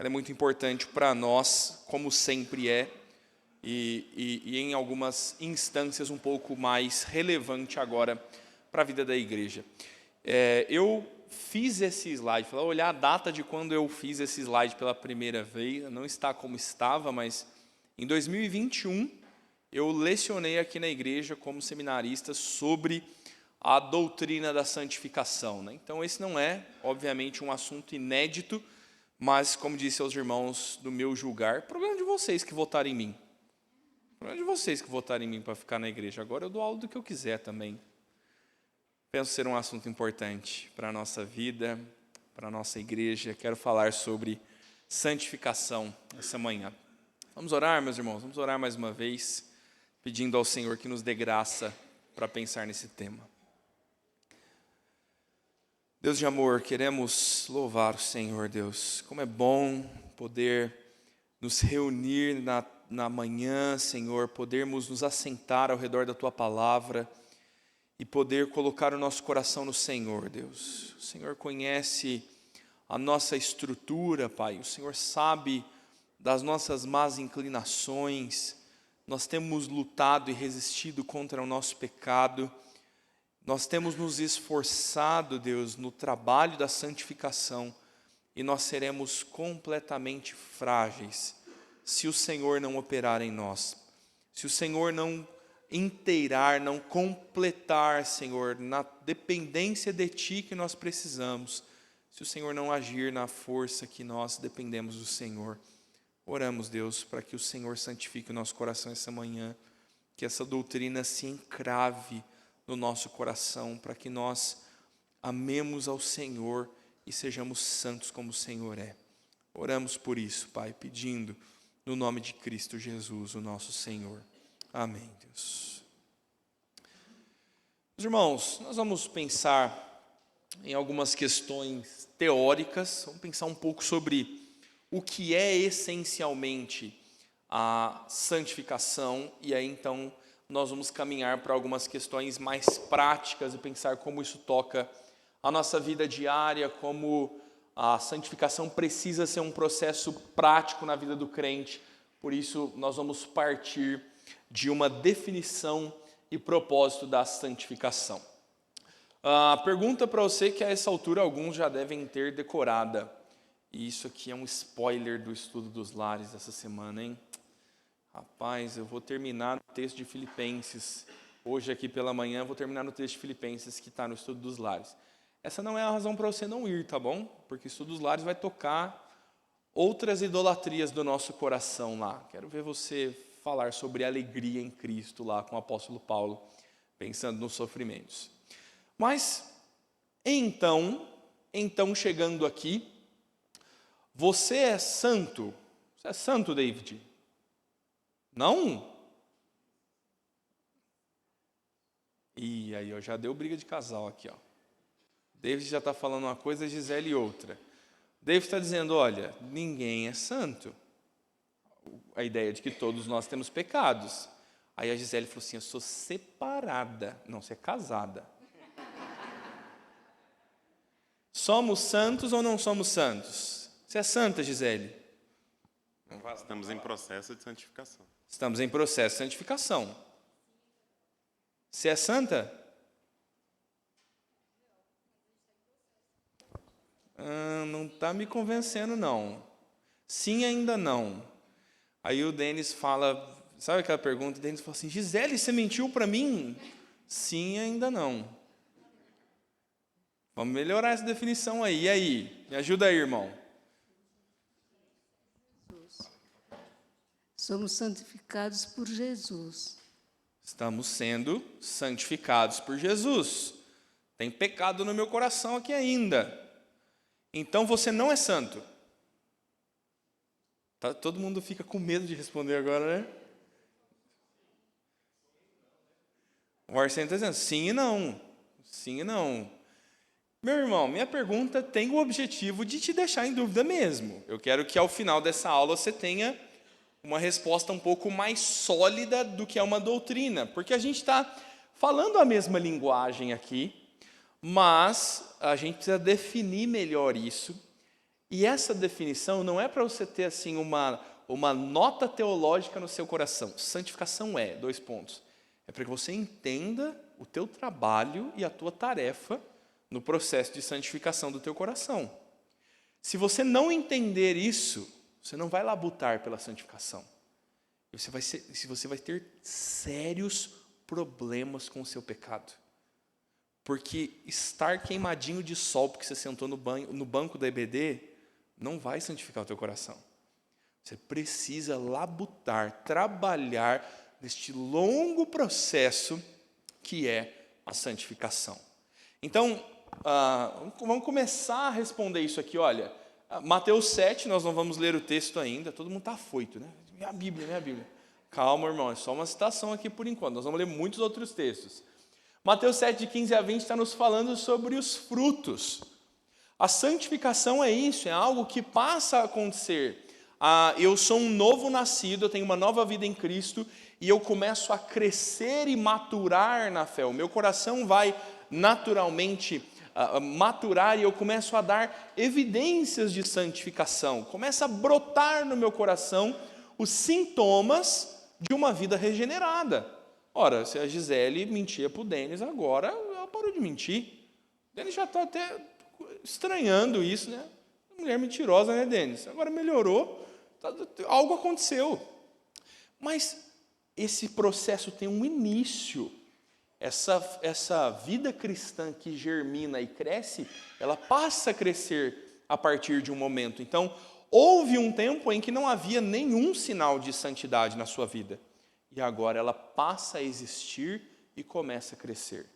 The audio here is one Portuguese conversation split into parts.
ela é muito importante para nós, como sempre é, e em algumas instâncias um pouco mais relevante agora para a vida da igreja. Eu fiz esse slide, para olhar a data de quando eu fiz esse slide pela primeira vez, não está como estava, mas em 2021 eu lecionei aqui na igreja como seminarista sobre a doutrina da santificação, né? Então esse não é, obviamente, um assunto inédito, mas, como disse aos irmãos do meu julgar, problema de vocês que votaram em mim. Problema de vocês que votaram em mim para ficar na igreja. Agora eu dou aula do que eu quiser também. Penso ser um assunto importante para a nossa vida, para a nossa igreja. Quero falar sobre santificação essa manhã. Vamos orar, meus irmãos? Vamos orar mais uma vez, pedindo ao Senhor que nos dê graça para pensar nesse tema. Deus de amor, queremos louvar o Senhor, Deus. Como é bom poder nos reunir na manhã, Senhor, podermos nos assentar ao redor da Tua palavra e poder colocar o nosso coração no Senhor, Deus. O Senhor conhece a nossa estrutura, Pai. O Senhor sabe das nossas más inclinações. Nós temos lutado e resistido contra o nosso pecado. Nós temos nos esforçado, Deus, no trabalho da santificação, e nós seremos completamente frágeis se o Senhor não operar em nós, se o Senhor não inteirar, não completar, Senhor, na dependência de Ti que nós precisamos, se o Senhor não agir na força que nós dependemos do Senhor. Oramos, Deus, para que o Senhor santifique o nosso coração essa manhã, que essa doutrina se encrave no nosso coração, para que nós amemos ao Senhor e sejamos santos como o Senhor é. Oramos por isso, Pai, pedindo no nome de Cristo Jesus, o nosso Senhor. Amém, Deus. Meus irmãos, nós vamos pensar em algumas questões teóricas, vamos pensar um pouco sobre o que é essencialmente a santificação, e aí então nós vamos caminhar para algumas questões mais práticas e pensar como isso toca a nossa vida diária, como a santificação precisa ser um processo prático na vida do crente. Por isso, nós vamos partir de uma definição e propósito da santificação. A pergunta para você que a essa altura alguns já devem ter decorada, e isso aqui é um spoiler do estudo dos lares dessa semana, hein? Rapaz, eu vou terminar o texto de Filipenses. Hoje aqui pela manhã eu vou terminar no texto de Filipenses que está no estudo dos lares. Essa não é a razão para você não ir, tá bom? Porque o estudo dos lares vai tocar outras idolatrias do nosso coração lá. Quero ver você falar sobre alegria em Cristo lá com o apóstolo Paulo, pensando nos sofrimentos. Mas, então chegando aqui, você é santo? Você é santo, David? Não? E aí, já deu briga de casal aqui, ó. David já está falando uma coisa, Gisele outra. David está dizendo, olha, ninguém é santo. A ideia de que todos nós temos pecados. Aí a Gisele falou assim, eu sou separada. Não, você é casada. Somos santos ou não somos santos? Você é santa, Gisele? Estamos em processo de santificação. Estamos em processo de santificação. Você é santa? Não está me convencendo, não. Sim, ainda não. Aí o Denis fala, sabe aquela pergunta? O Denis fala assim, Gisele, você mentiu para mim? Sim, ainda não. Vamos melhorar essa definição aí. E aí? Me ajuda aí, irmão. Somos santificados por Jesus. Estamos sendo santificados por Jesus. Tem pecado no meu coração aqui ainda. Então você não é santo. Tá, todo mundo fica com medo de responder agora, né? O Arsênio está dizendo sim e não. Sim e não. Meu irmão, minha pergunta tem o objetivo de te deixar em dúvida mesmo. Eu quero que ao final dessa aula você tenha uma resposta um pouco mais sólida do que é uma doutrina. Porque a gente está falando a mesma linguagem aqui, mas a gente precisa definir melhor isso. E essa definição não é para você ter assim uma nota teológica no seu coração. Santificação é, 2 pontos. É para que você entenda o teu trabalho e a tua tarefa no processo de santificação do teu coração. Se você não entender isso, você não vai labutar pela santificação. Você vai ter sérios problemas com o seu pecado. Porque estar queimadinho de sol porque você sentou no banco da EBD não vai santificar o teu coração. Você precisa labutar, trabalhar neste longo processo que é a santificação. Então, vamos começar a responder isso aqui. Olha, Mateus 7, nós não vamos ler o texto ainda, todo mundo está afoito, né? Minha Bíblia. Calma, irmão, é só uma citação aqui por enquanto, nós vamos ler muitos outros textos. Mateus 7, de 15 a 20, está nos falando sobre os frutos. A santificação é isso, é algo que passa a acontecer. Eu sou um novo nascido, eu tenho uma nova vida em Cristo, e eu começo a crescer e maturar na fé. O meu coração vai naturalmente maturar e eu começo a dar evidências de santificação. Começa a brotar no meu coração os sintomas de uma vida regenerada. Ora, se a Gisele mentia para o Denis, agora ela parou de mentir. O Denis já está até estranhando isso, né? Mulher mentirosa, né, Denis? Agora melhorou, algo aconteceu. Mas esse processo tem um início. Essa vida cristã que germina e cresce, ela passa a crescer a partir de um momento. Então, houve um tempo em que não havia nenhum sinal de santidade na sua vida. E agora ela passa a existir e começa a crescer.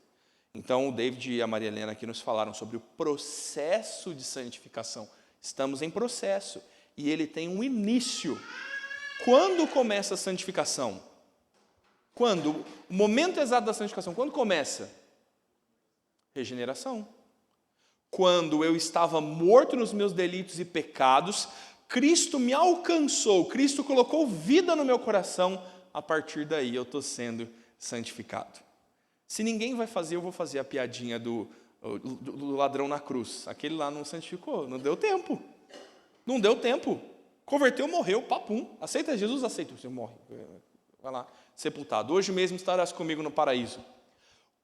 Então, o David e a Maria Helena aqui nos falaram sobre o processo de santificação. Estamos em processo. E ele tem um início. Quando começa a santificação? Quando? O momento exato da santificação, quando começa? Regeneração. Quando eu estava morto nos meus delitos e pecados, Cristo me alcançou, Cristo colocou vida no meu coração, a partir daí eu estou sendo santificado. Se ninguém vai fazer, eu vou fazer a piadinha do ladrão na cruz. Aquele lá não santificou, não deu tempo. Não deu tempo. Converteu, morreu, papum. Aceita Jesus? Aceita. Você morre. Vai lá, sepultado. Hoje mesmo estarás comigo no paraíso.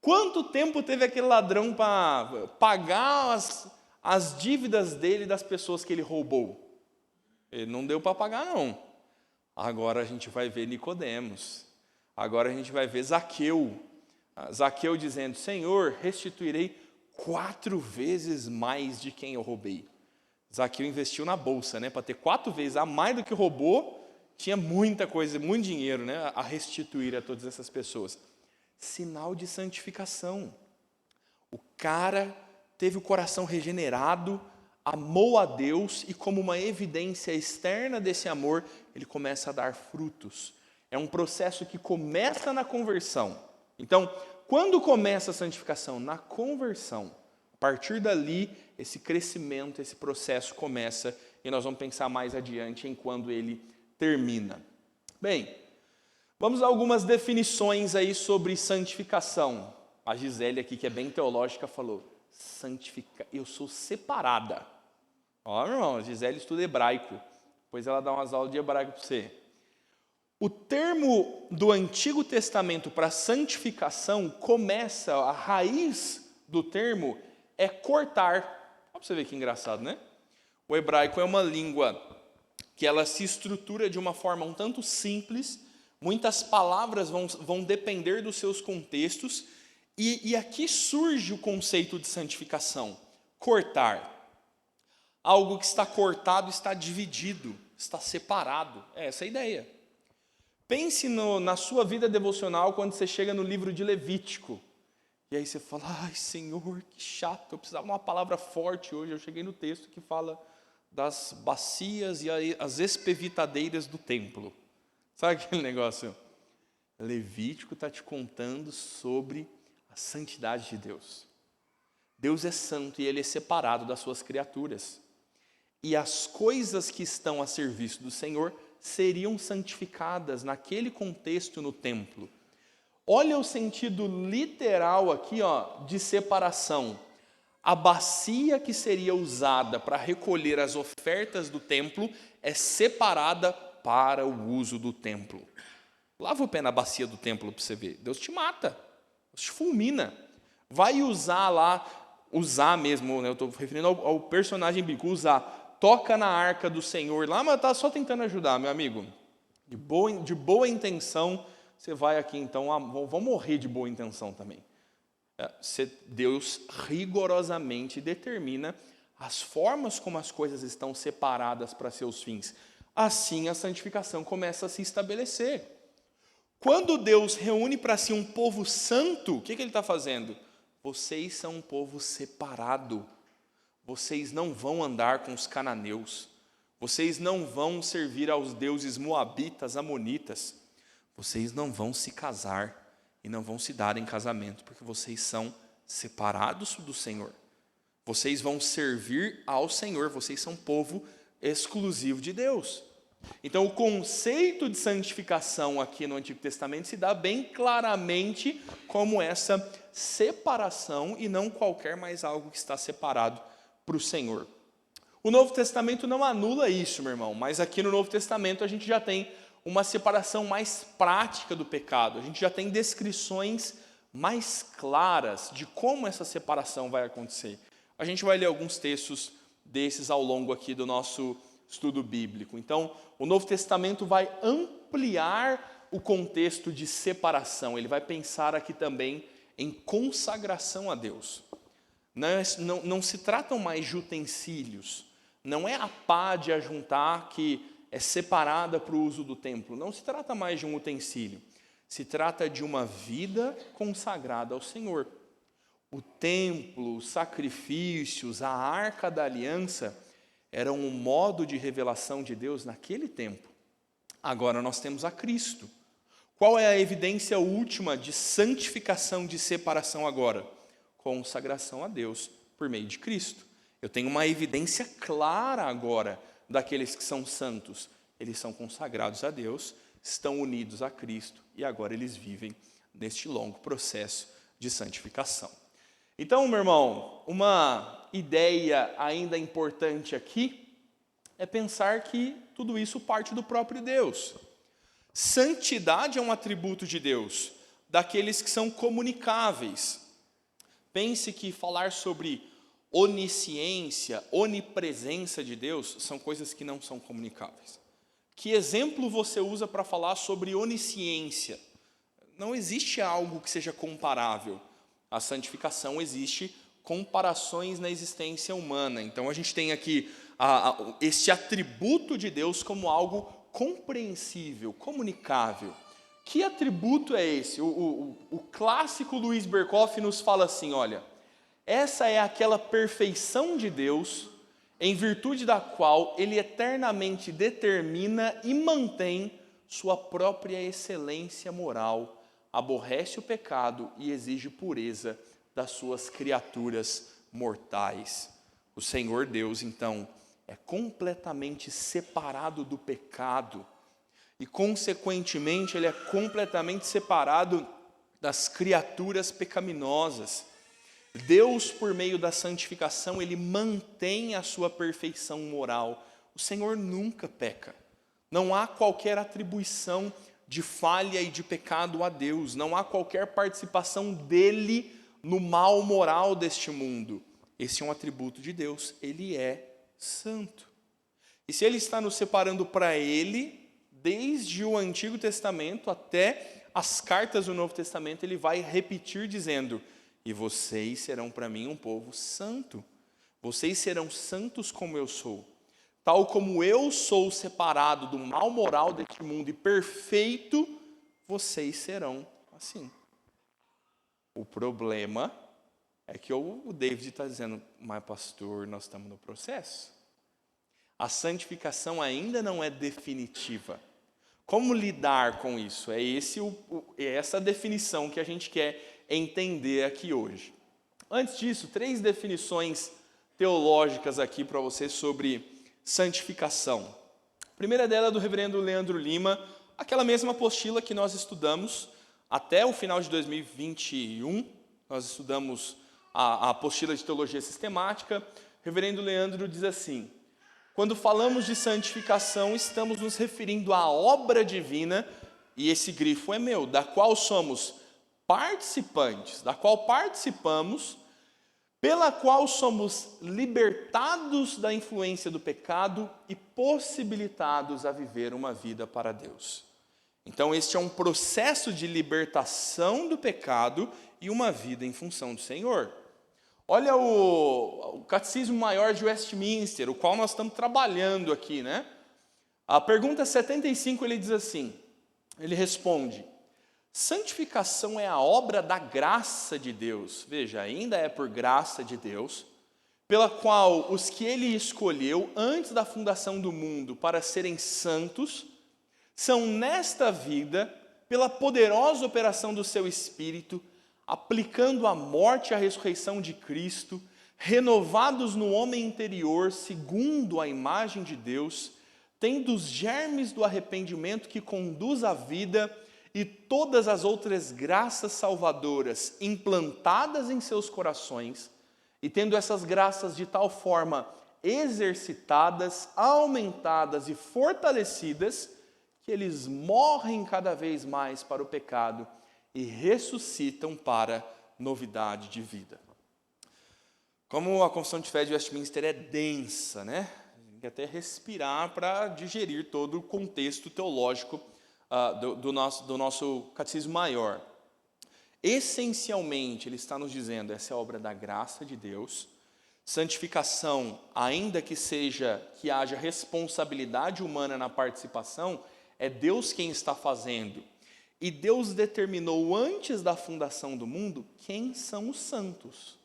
Quanto tempo teve aquele ladrão para pagar as dívidas dele das pessoas que ele roubou? Ele não deu para pagar, não. Agora a gente vai ver Nicodemos. Agora a gente vai ver Zaqueu. Zaqueu dizendo, Senhor, restituirei 4 vezes mais de quem eu roubei. Zaqueu investiu na bolsa, né? Para ter 4 vezes a mais do que roubou, tinha muita coisa, muito dinheiro, né? A restituir a todas essas pessoas. Sinal de santificação. O cara teve o coração regenerado, amou a Deus e como uma evidência externa desse amor, ele começa a dar frutos. É um processo que começa na conversão. Então, quando começa a santificação? Na conversão. A partir dali, esse crescimento, esse processo começa e nós vamos pensar mais adiante em quando ele termina. Bem, vamos a algumas definições aí sobre santificação. A Gisele aqui, que é bem teológica, falou, eu sou separada. Ó, meu irmão, a Gisele estuda hebraico, depois ela dá umas aulas de hebraico para você. O termo do Antigo Testamento para santificação começa, a raiz do termo é cortar. Olha para você ver que engraçado, né? O hebraico é uma língua que ela se estrutura de uma forma um tanto simples, muitas palavras vão depender dos seus contextos, e aqui surge o conceito de santificação, cortar. Algo que está cortado está dividido, está separado, é essa a ideia. Pense na sua vida devocional quando você chega no livro de Levítico, e aí você fala, ai Senhor, que chato, eu precisava de uma palavra forte hoje, eu cheguei no texto que fala das bacias e as espevitadeiras do templo. Sabe aquele negócio? Levítico está te contando sobre a santidade de Deus. Deus é santo e Ele é separado das suas criaturas. E as coisas que estão a serviço do Senhor seriam santificadas naquele contexto no templo. Olha o sentido literal aqui, ó, de separação. a bacia que seria usada para recolher as ofertas do templo é separada para o uso do templo. Lava o pé na bacia do templo para você ver. Deus te mata, Deus te fulmina. Vai usar mesmo, né, eu estou referindo ao personagem bíblico, usar, toca na arca do Senhor lá, mas está só tentando ajudar, meu amigo. De boa intenção, você vai aqui então, vão morrer de boa intenção também. Deus rigorosamente determina as formas como as coisas estão separadas para seus fins. Assim a santificação começa a se estabelecer. Quando Deus reúne para si um povo santo, o que ele está fazendo? Vocês são um povo separado. Vocês não vão andar com os cananeus. Vocês não vão servir aos deuses moabitas, amonitas. Vocês não vão se casar e não vão se dar em casamento, porque vocês são separados do Senhor. Vocês vão servir ao Senhor, vocês são povo exclusivo de Deus. Então, o conceito de santificação aqui no Antigo Testamento se dá bem claramente como essa separação e não qualquer mais algo que está separado para o Senhor. O Novo Testamento não anula isso, meu irmão, mas aqui no Novo Testamento a gente já tem uma separação mais prática do pecado. A gente já tem descrições mais claras de como essa separação vai acontecer. A gente vai ler alguns textos desses ao longo aqui do nosso estudo bíblico. Então, o Novo Testamento vai ampliar o contexto de separação. Ele vai pensar aqui também em consagração a Deus. Não se tratam mais de utensílios. Não é a pá de ajuntar que é separada para o uso do templo. Não se trata mais de um utensílio. Se trata de uma vida consagrada ao Senhor. O templo, os sacrifícios, a arca da aliança eram um modo de revelação de Deus naquele tempo. Agora nós temos a Cristo. Qual é a evidência última de santificação, de separação agora? Consagração a Deus por meio de Cristo. Eu tenho uma evidência clara agora daqueles que são santos. Eles são consagrados a Deus, estão unidos a Cristo e agora eles vivem neste longo processo de santificação. Então, meu irmão, uma ideia ainda importante aqui é pensar que tudo isso parte do próprio Deus. Santidade é um atributo de Deus, daqueles que são comunicáveis. Pense que falar sobre onisciência, onipresença de Deus, são coisas que não são comunicáveis. Que exemplo você usa para falar sobre onisciência? Não existe algo que seja comparável. A santificação existe comparações na existência humana. Então a gente tem aqui este atributo de Deus como algo compreensível, comunicável. Que atributo é esse? O clássico Luiz Berkoff nos fala assim, olha, essa é aquela perfeição de Deus em virtude da qual Ele eternamente determina e mantém sua própria excelência moral, aborrece o pecado e exige pureza das suas criaturas mortais. O Senhor Deus, então, é completamente separado do pecado e, consequentemente, Ele é completamente separado das criaturas pecaminosas. Deus, por meio da santificação, Ele mantém a sua perfeição moral. O Senhor nunca peca. Não há qualquer atribuição de falha e de pecado a Deus. Não há qualquer participação dEle no mal moral deste mundo. Esse é um atributo de Deus. Ele é santo. E se Ele está nos separando para Ele, desde o Antigo Testamento até as cartas do Novo Testamento, Ele vai repetir dizendo: e vocês serão para mim um povo santo. Vocês serão santos como eu sou. Tal como eu sou separado do mal moral deste mundo e perfeito, vocês serão assim. O problema é que o David está dizendo, mas pastor, nós estamos no processo. A santificação ainda não é definitiva. Como lidar com isso? É essa definição que a gente quer entender aqui hoje. Antes disso, 3 definições teológicas aqui para você sobre santificação. A primeira dela é do reverendo Leandro Lima, aquela mesma apostila que nós estudamos até o final de 2021. Nós estudamos a apostila de teologia sistemática, reverendo Leandro diz assim: quando falamos de santificação, estamos nos referindo à obra divina, e esse grifo é meu, da qual somos participantes, da qual participamos, pela qual somos libertados da influência do pecado e possibilitados a viver uma vida para Deus. Então, este é um processo de libertação do pecado e uma vida em função do Senhor. Olha o Catecismo Maior de Westminster, o qual nós estamos trabalhando aqui, né? A pergunta 75, ele diz assim, ele responde: santificação é a obra da graça de Deus, veja, ainda é por graça de Deus, pela qual os que ele escolheu antes da fundação do mundo para serem santos, são nesta vida, pela poderosa operação do seu Espírito, aplicando a morte e a ressurreição de Cristo, renovados no homem interior, segundo a imagem de Deus, tendo os germes do arrependimento que conduz à vida e todas as outras graças salvadoras implantadas em seus corações, e tendo essas graças de tal forma exercitadas, aumentadas e fortalecidas, que eles morrem cada vez mais para o pecado e ressuscitam para novidade de vida. Como a Confissão de Fé de Westminster é densa, né? Tem que até respirar para digerir todo o contexto teológico do nosso Catecismo Maior. Essencialmente, ele está nos dizendo, essa é a obra da graça de Deus. Santificação, ainda que haja responsabilidade humana na participação, é Deus quem está fazendo. E Deus determinou antes da fundação do mundo quem são os santos.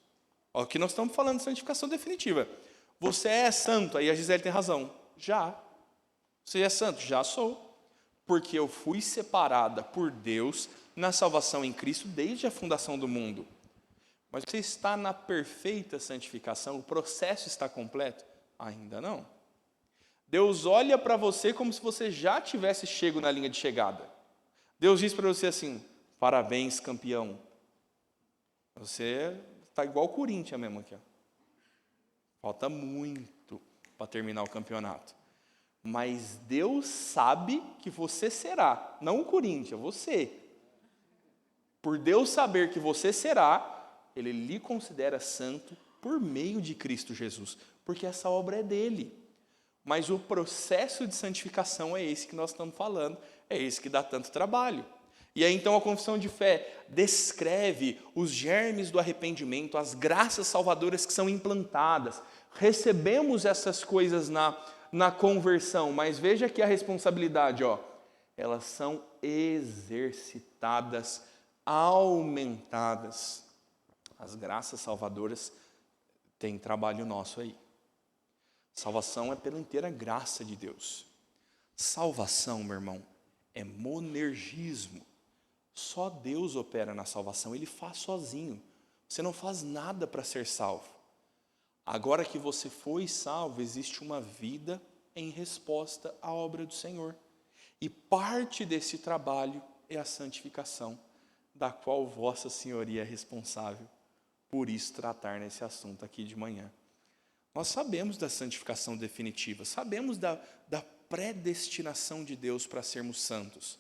Aqui nós estamos falando de santificação definitiva. Você é santo, aí a Gisele tem razão. Já. Você é santo? Já sou. Porque eu fui separada por Deus na salvação em Cristo desde a fundação do mundo. Mas você está na perfeita santificação? O processo está completo? Ainda não. Deus olha para você como se você já tivesse chego na linha de chegada. Deus diz para você assim: parabéns, campeão. Você está igual o Corinthians mesmo aqui. Ó. Falta muito para terminar o campeonato. Mas Deus sabe que você será, não o Corinthians, você. Por Deus saber que você será, Ele lhe considera santo por meio de Cristo Jesus, porque essa obra é dele. Mas o processo de santificação é esse que nós estamos falando, é esse que dá tanto trabalho. E aí então a confissão de fé descreve os germes do arrependimento, as graças salvadoras que são implantadas. Recebemos essas coisas na conversão, mas veja aqui a responsabilidade, ó. Elas são exercitadas, aumentadas. As graças salvadoras têm trabalho nosso aí. Salvação é pela inteira graça de Deus. Salvação, meu irmão, é monergismo. Só Deus opera na salvação, Ele faz sozinho. Você não faz nada para ser salvo. Agora que você foi salvo, existe uma vida em resposta à obra do Senhor. E parte desse trabalho é a santificação, da qual Vossa Senhoria é responsável. Por isso tratar nesse assunto aqui de manhã. Nós sabemos da santificação definitiva, sabemos da predestinação de Deus para sermos santos.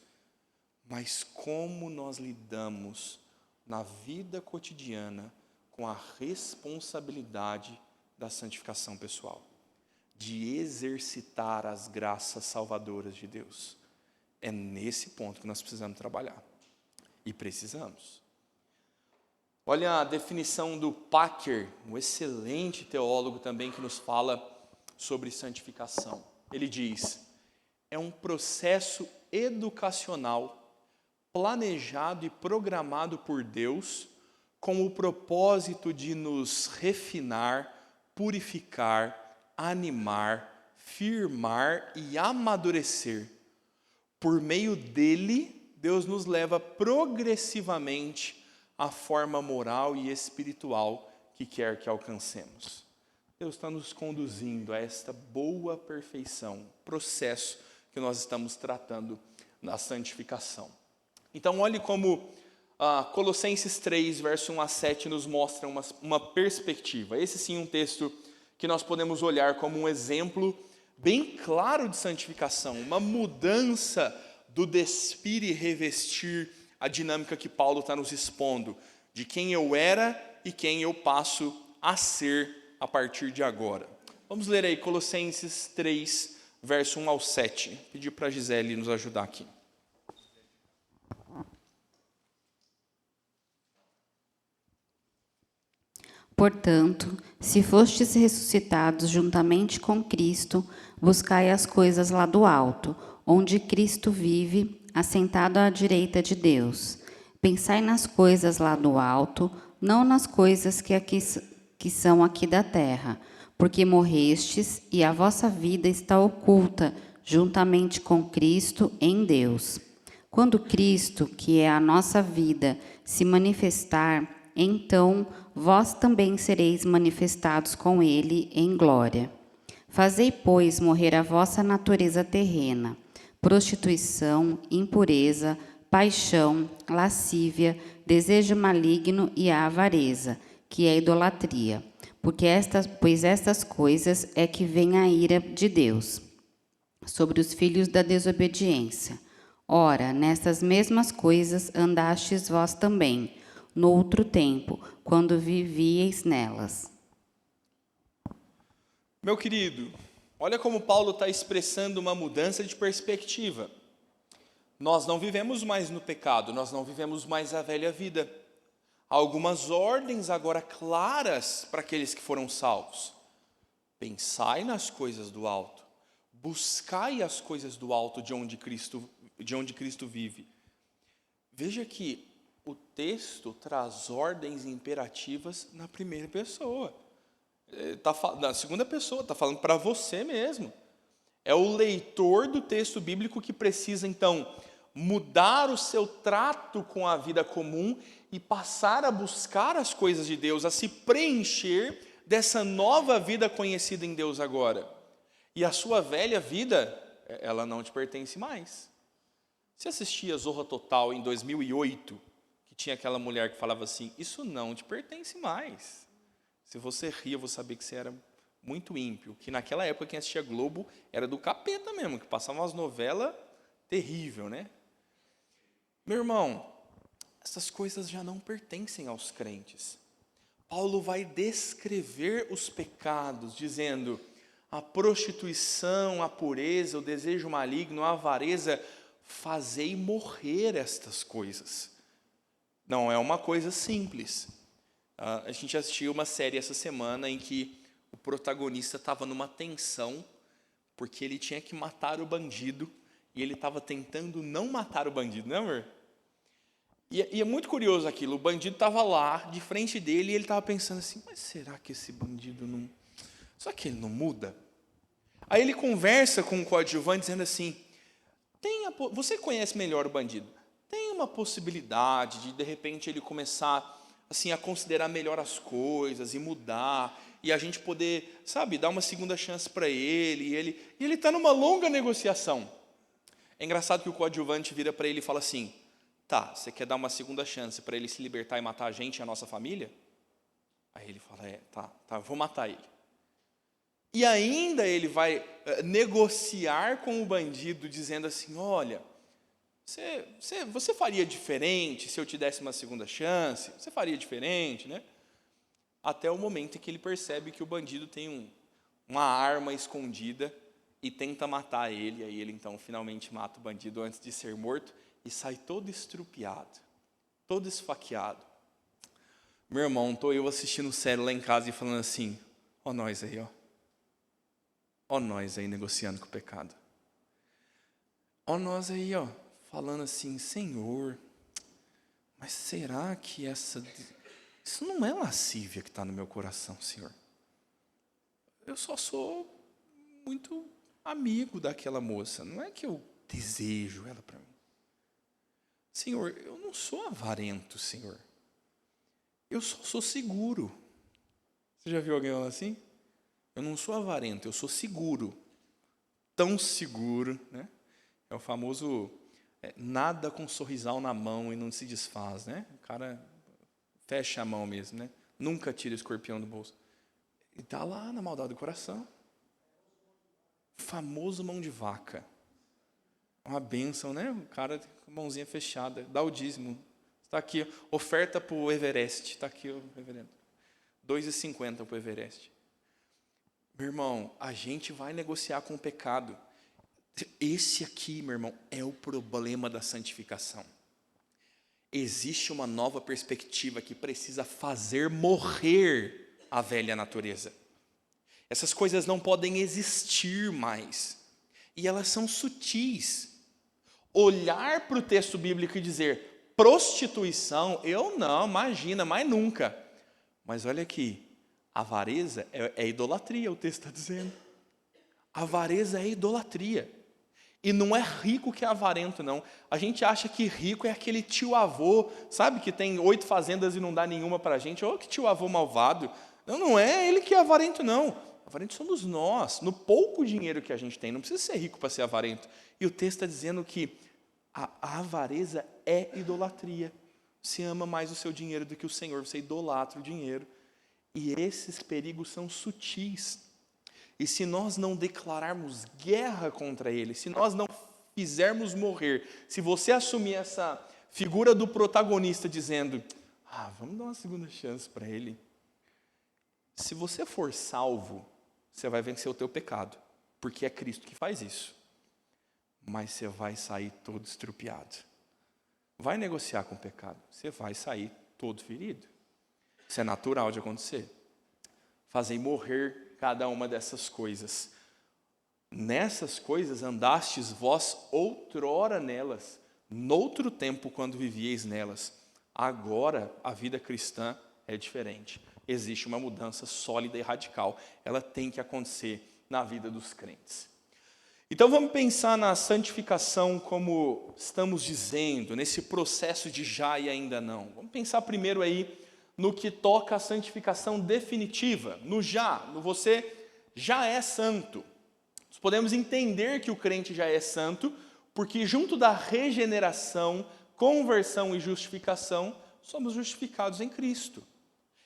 Mas como nós lidamos na vida cotidiana com a responsabilidade da santificação pessoal, de exercitar as graças salvadoras de Deus. É nesse ponto que nós precisamos trabalhar. E precisamos. Olha a definição do Packer, um excelente teólogo também que nos fala sobre santificação. Ele diz: é um processo educacional planejado e programado por Deus com o propósito de nos refinar, purificar, animar, firmar e amadurecer. Por meio dele, Deus nos leva progressivamente à forma moral e espiritual que quer que alcancemos. Deus está nos conduzindo a esta boa perfeição, processo que nós estamos tratando na santificação. Então, olhe como Colossenses 3, verso 1 a 7, nos mostra uma perspectiva. Esse sim é um texto que nós podemos olhar como um exemplo bem claro de santificação, uma mudança do despir e revestir a dinâmica que Paulo está nos expondo, de quem eu era e quem eu passo a ser a partir de agora. Vamos ler aí Colossenses 3, verso 1 ao 7. Pedir para a Gisele nos ajudar aqui. Portanto, se fostes ressuscitados juntamente com Cristo, buscai as coisas lá do alto, onde Cristo vive, assentado à direita de Deus. Pensai nas coisas lá do alto, não nas coisas que são aqui da terra, porque morrestes e a vossa vida está oculta juntamente com Cristo em Deus. Quando Cristo, que é a nossa vida, se manifestar, então vós também sereis manifestados com ele em glória. Fazei, pois, morrer a vossa natureza terrena, prostituição, impureza, paixão, lascívia, desejo maligno e a avareza, que é a idolatria, pois estas coisas é que vem a ira de Deus sobre os filhos da desobediência. Ora, nestas mesmas coisas andastes vós também, no outro tempo, quando vivieis nelas. Meu querido, olha como Paulo está expressando uma mudança de perspectiva. Nós não vivemos mais no pecado, nós não vivemos mais a velha vida. Há algumas ordens agora claras para aqueles que foram salvos. Pensai nas coisas do alto, buscai as coisas do alto de onde Cristo vive. Veja que o texto traz ordens imperativas na primeira pessoa. Na segunda pessoa, está falando para você mesmo. É o leitor do texto bíblico que precisa, então, mudar o seu trato com a vida comum e passar a buscar as coisas de Deus, a se preencher dessa nova vida conhecida em Deus agora. E a sua velha vida, ela não te pertence mais. Você assistia Zorra Total em 2008, que tinha aquela mulher que falava assim, isso não te pertence mais. Se você ria, eu vou saber que você era muito ímpio, que naquela época quem assistia Globo era do capeta mesmo, que passava umas novelas terríveis, né? Meu irmão, essas coisas já não pertencem aos crentes. Paulo vai descrever os pecados, dizendo, a prostituição, a pureza, o desejo maligno, a avareza, fazei morrer estas coisas. Não é uma coisa simples. A gente assistiu uma série essa semana em que o protagonista estava numa tensão porque ele tinha que matar o bandido e ele estava tentando não matar o bandido, né, amor? E é muito curioso aquilo, o bandido estava lá, de frente dele, e ele estava pensando assim, mas será que esse bandido não... Será que ele não muda? Aí ele conversa com o coadjuvante dizendo assim, você conhece melhor o bandido, tem uma possibilidade de repente, ele começar assim, a considerar melhor as coisas e mudar, e a gente poder, sabe, dar uma segunda chance para ele, e ele está numa longa negociação. É engraçado que o coadjuvante vira para ele e fala assim, tá, você quer dar uma segunda chance para ele se libertar e matar a gente e a nossa família? Aí ele fala, tá, vou matar ele. E ainda ele vai negociar com o bandido, dizendo assim, olha, você faria diferente se eu te desse uma segunda chance? Você faria diferente, né? Até o momento em que ele percebe que o bandido tem uma arma escondida e tenta matar ele, aí ele então finalmente mata o bandido antes de ser morto e sai todo estrupiado, todo esfaqueado. Meu irmão, estou eu assistindo sério lá em casa e falando assim, ó nós aí, ó nós aí negociando com o pecado. Ó nós aí, falando assim, Senhor, mas será que isso não é lascívia que está no meu coração, Senhor? Eu só sou muito amigo daquela moça, não é que eu desejo ela para mim. Senhor, eu não sou avarento, Senhor. Eu só sou seguro. Você já viu alguém falando assim? Eu não sou avarento, eu sou seguro. Tão seguro, né? É o famoso nada com sorrisal na mão e não se desfaz, né? O cara fecha a mão mesmo, né? Nunca tira o escorpião do bolso. E está lá na maldade do coração. Famoso mão de vaca. Uma bênção, né? O cara com a mãozinha fechada, dá o dízimo. Está aqui, oferta para o Everest. Está aqui o reverendo. 2,50 para o Everest. Meu irmão, a gente vai negociar com o pecado. Esse aqui, meu irmão, é o problema da santificação. Existe uma nova perspectiva que precisa fazer morrer a velha natureza. Essas coisas não podem existir mais. E elas são sutis. Olhar para o texto bíblico e dizer, prostituição, eu não, imagina, mais nunca. Mas olha aqui, avareza é idolatria, o texto está dizendo. Avareza é idolatria. E não é rico que é avarento, não. A gente acha que rico é aquele tio-avô, sabe, que tem 8 fazendas e não dá nenhuma para a gente. Oh, que tio-avô malvado. Não é ele que é avarento, não. Avarento somos nós, no pouco dinheiro que a gente tem. Não precisa ser rico para ser avarento. E o texto está dizendo que a avareza é idolatria. Você ama mais o seu dinheiro do que o Senhor, você idolatra o dinheiro. E esses perigos são sutis. E se nós não declararmos guerra contra ele, se nós não fizermos morrer, se você assumir essa figura do protagonista dizendo, vamos dar uma segunda chance para ele. Se você for salvo, você vai vencer o teu pecado, porque é Cristo que faz isso. Mas você vai sair todo estrupiado. Vai negociar com o pecado, você vai sair todo ferido. Isso é natural de acontecer. Fazei morrer cada uma dessas coisas. Nessas coisas andastes vós outrora nelas, noutro tempo quando vivieis nelas. Agora a vida cristã é diferente. Existe uma mudança sólida e radical. Ela tem que acontecer na vida dos crentes. Então vamos pensar na santificação como estamos dizendo, nesse processo de já e ainda não. Vamos pensar primeiro aí no que toca à santificação definitiva, no já, no você já é santo. Nós podemos entender que o crente já é santo, porque junto da regeneração, conversão e justificação, somos justificados em Cristo.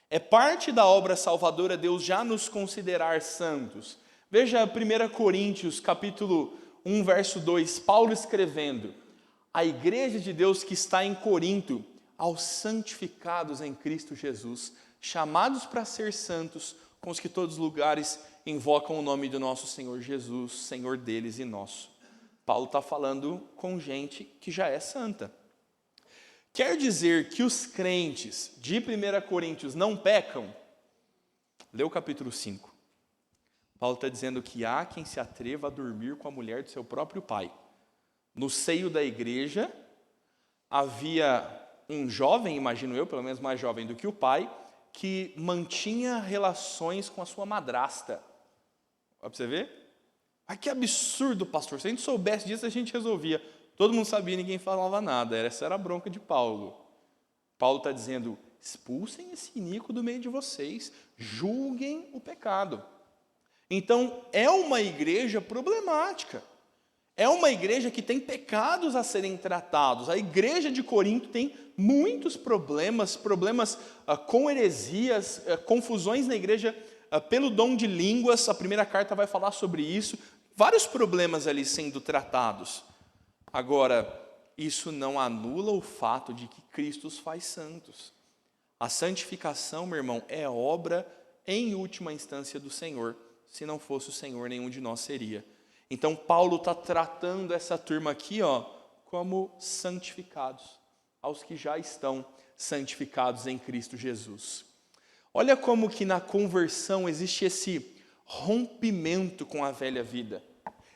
É parte da obra salvadora Deus já nos considerar santos. Veja 1 Coríntios, capítulo 1, verso 2, Paulo escrevendo, a igreja de Deus que está em Corinto, aos santificados em Cristo Jesus, chamados para ser santos, com os que todos os lugares invocam o nome do nosso Senhor Jesus, Senhor deles e nosso. Paulo está falando com gente que já é santa. Quer dizer que os crentes de 1 Coríntios não pecam? Lê o capítulo 5. Paulo está dizendo que há quem se atreva a dormir com a mulher do seu próprio pai. No seio da igreja, havia um jovem, imagino eu, pelo menos mais jovem do que o pai, que mantinha relações com a sua madrasta. Olha para você ver. Ai, que absurdo, pastor. Se a gente soubesse disso, a gente resolvia. Todo mundo sabia, ninguém falava nada. Essa era a bronca de Paulo. Paulo está dizendo, expulsem esse iníquo do meio de vocês, julguem o pecado. Então, é uma igreja problemática. É uma igreja que tem pecados a serem tratados. A igreja de Corinto tem muitos problemas com heresias, confusões na igreja pelo dom de línguas. A primeira carta vai falar sobre isso. Vários problemas ali sendo tratados. Agora, isso não anula o fato de que Cristo os faz santos. A santificação, meu irmão, é obra em última instância do Senhor. Se não fosse o Senhor, nenhum de nós seria. Então, Paulo está tratando essa turma aqui, como santificados, aos que já estão santificados em Cristo Jesus. Olha como que na conversão existe esse rompimento com a velha vida.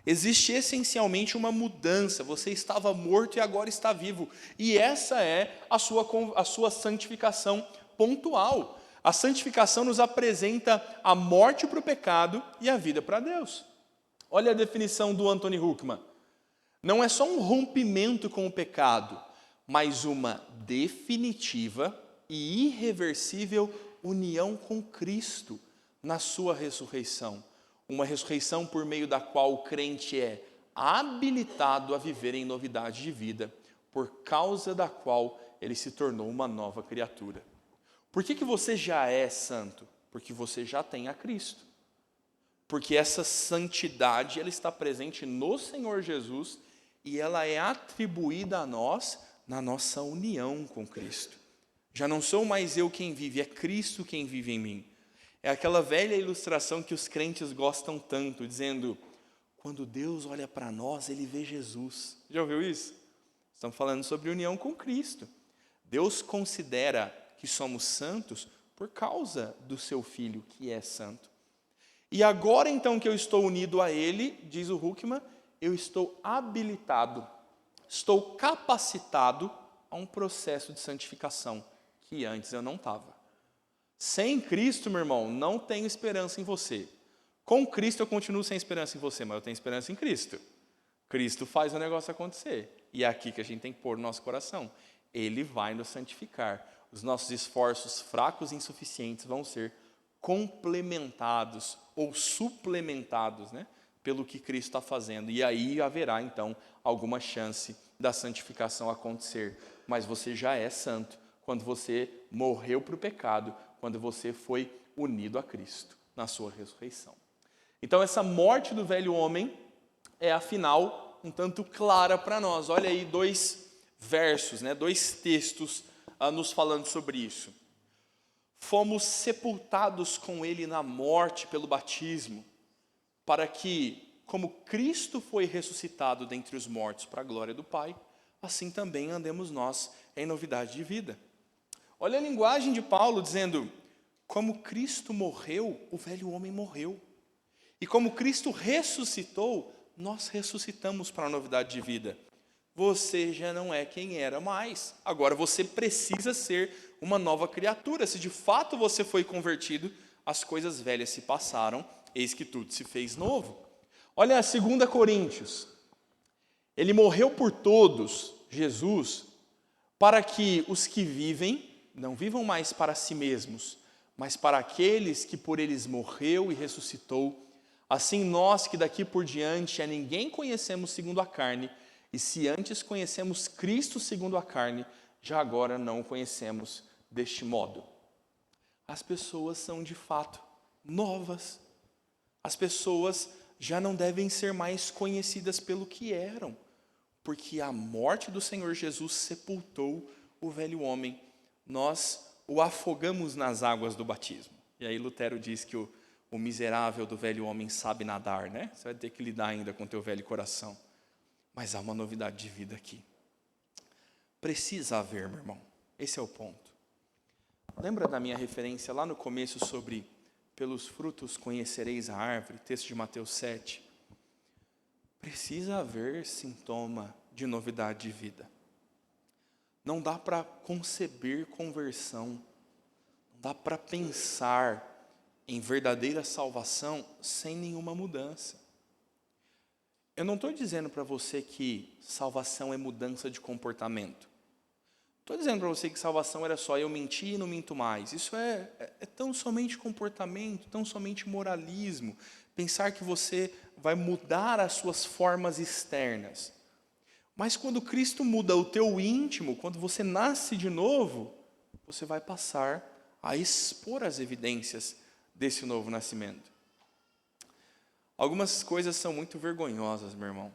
Existe essencialmente uma mudança. Você estava morto e agora está vivo. E essa é a sua santificação pontual. A santificação nos apresenta a morte para o pecado e a vida para Deus. Olha a definição do Anthony Huckman. Não é só um rompimento com o pecado, mas uma definitiva e irreversível união com Cristo na sua ressurreição. Uma ressurreição por meio da qual o crente é habilitado a viver em novidade de vida, por causa da qual ele se tornou uma nova criatura. Por que você já é santo? Porque você já tem a Cristo. Porque essa santidade ela está presente no Senhor Jesus e ela é atribuída a nós na nossa união com Cristo. Já não sou mais eu quem vive, é Cristo quem vive em mim. É aquela velha ilustração que os crentes gostam tanto, dizendo, quando Deus olha para nós, Ele vê Jesus. Já ouviu isso? Estamos falando sobre união com Cristo. Deus considera que somos santos por causa do seu Filho, que é santo. E agora então que eu estou unido a Ele, diz o Huckman, eu estou habilitado, estou capacitado a um processo de santificação, que antes eu não estava. Sem Cristo, meu irmão, não tenho esperança em você. Com Cristo eu continuo sem esperança em você, mas eu tenho esperança em Cristo. Cristo faz o negócio acontecer. E é aqui que a gente tem que pôr no nosso coração. Ele vai nos santificar. Os nossos esforços fracos e insuficientes vão ser complementados ou suplementados, né, pelo que Cristo está fazendo. E aí haverá, então, alguma chance da santificação acontecer. Mas você já é santo quando você morreu para o pecado, quando você foi unido a Cristo na sua ressurreição. Então, essa morte do velho homem é, afinal, um tanto clara para nós. Olha aí 2 versos, né, 2 textos nos falando sobre isso. Fomos sepultados com ele na morte pelo batismo, para que, como Cristo foi ressuscitado dentre os mortos para a glória do Pai, assim também andemos nós em novidade de vida. Olha a linguagem de Paulo dizendo, como Cristo morreu, o velho homem morreu. E como Cristo ressuscitou, nós ressuscitamos para a novidade de vida. Você já não é quem era mais. Agora você precisa ser uma nova criatura. Se de fato você foi convertido, as coisas velhas se passaram, eis que tudo se fez novo. Olha a 2 Coríntios. Ele morreu por todos, Jesus, para que os que vivem, não vivam mais para si mesmos, mas para aqueles que por eles morreu e ressuscitou. Assim nós que daqui por diante a ninguém conhecemos segundo a carne, e se antes conhecemos Cristo segundo a carne, já agora não o conhecemos deste modo. As pessoas são de fato novas. As pessoas já não devem ser mais conhecidas pelo que eram, porque a morte do Senhor Jesus sepultou o velho homem. Nós o afogamos nas águas do batismo. E aí Lutero diz que o miserável do velho homem sabe nadar, né? Você vai ter que lidar ainda com o teu velho coração. Mas há uma novidade de vida aqui. Precisa haver, meu irmão. Esse é o ponto. Lembra da minha referência lá no começo sobre pelos frutos conhecereis a árvore, texto de Mateus 7. Precisa haver sintoma de novidade de vida. Não dá para conceber conversão. Não dá para pensar em verdadeira salvação sem nenhuma mudança. Eu não estou dizendo para você que salvação é mudança de comportamento. Estou dizendo para você que salvação era só eu mentir e não minto mais. Isso é tão somente comportamento, tão somente moralismo. Pensar que você vai mudar as suas formas externas. Mas quando Cristo muda o teu íntimo, quando você nasce de novo, você vai passar a expor as evidências desse novo nascimento. Algumas coisas são muito vergonhosas, meu irmão.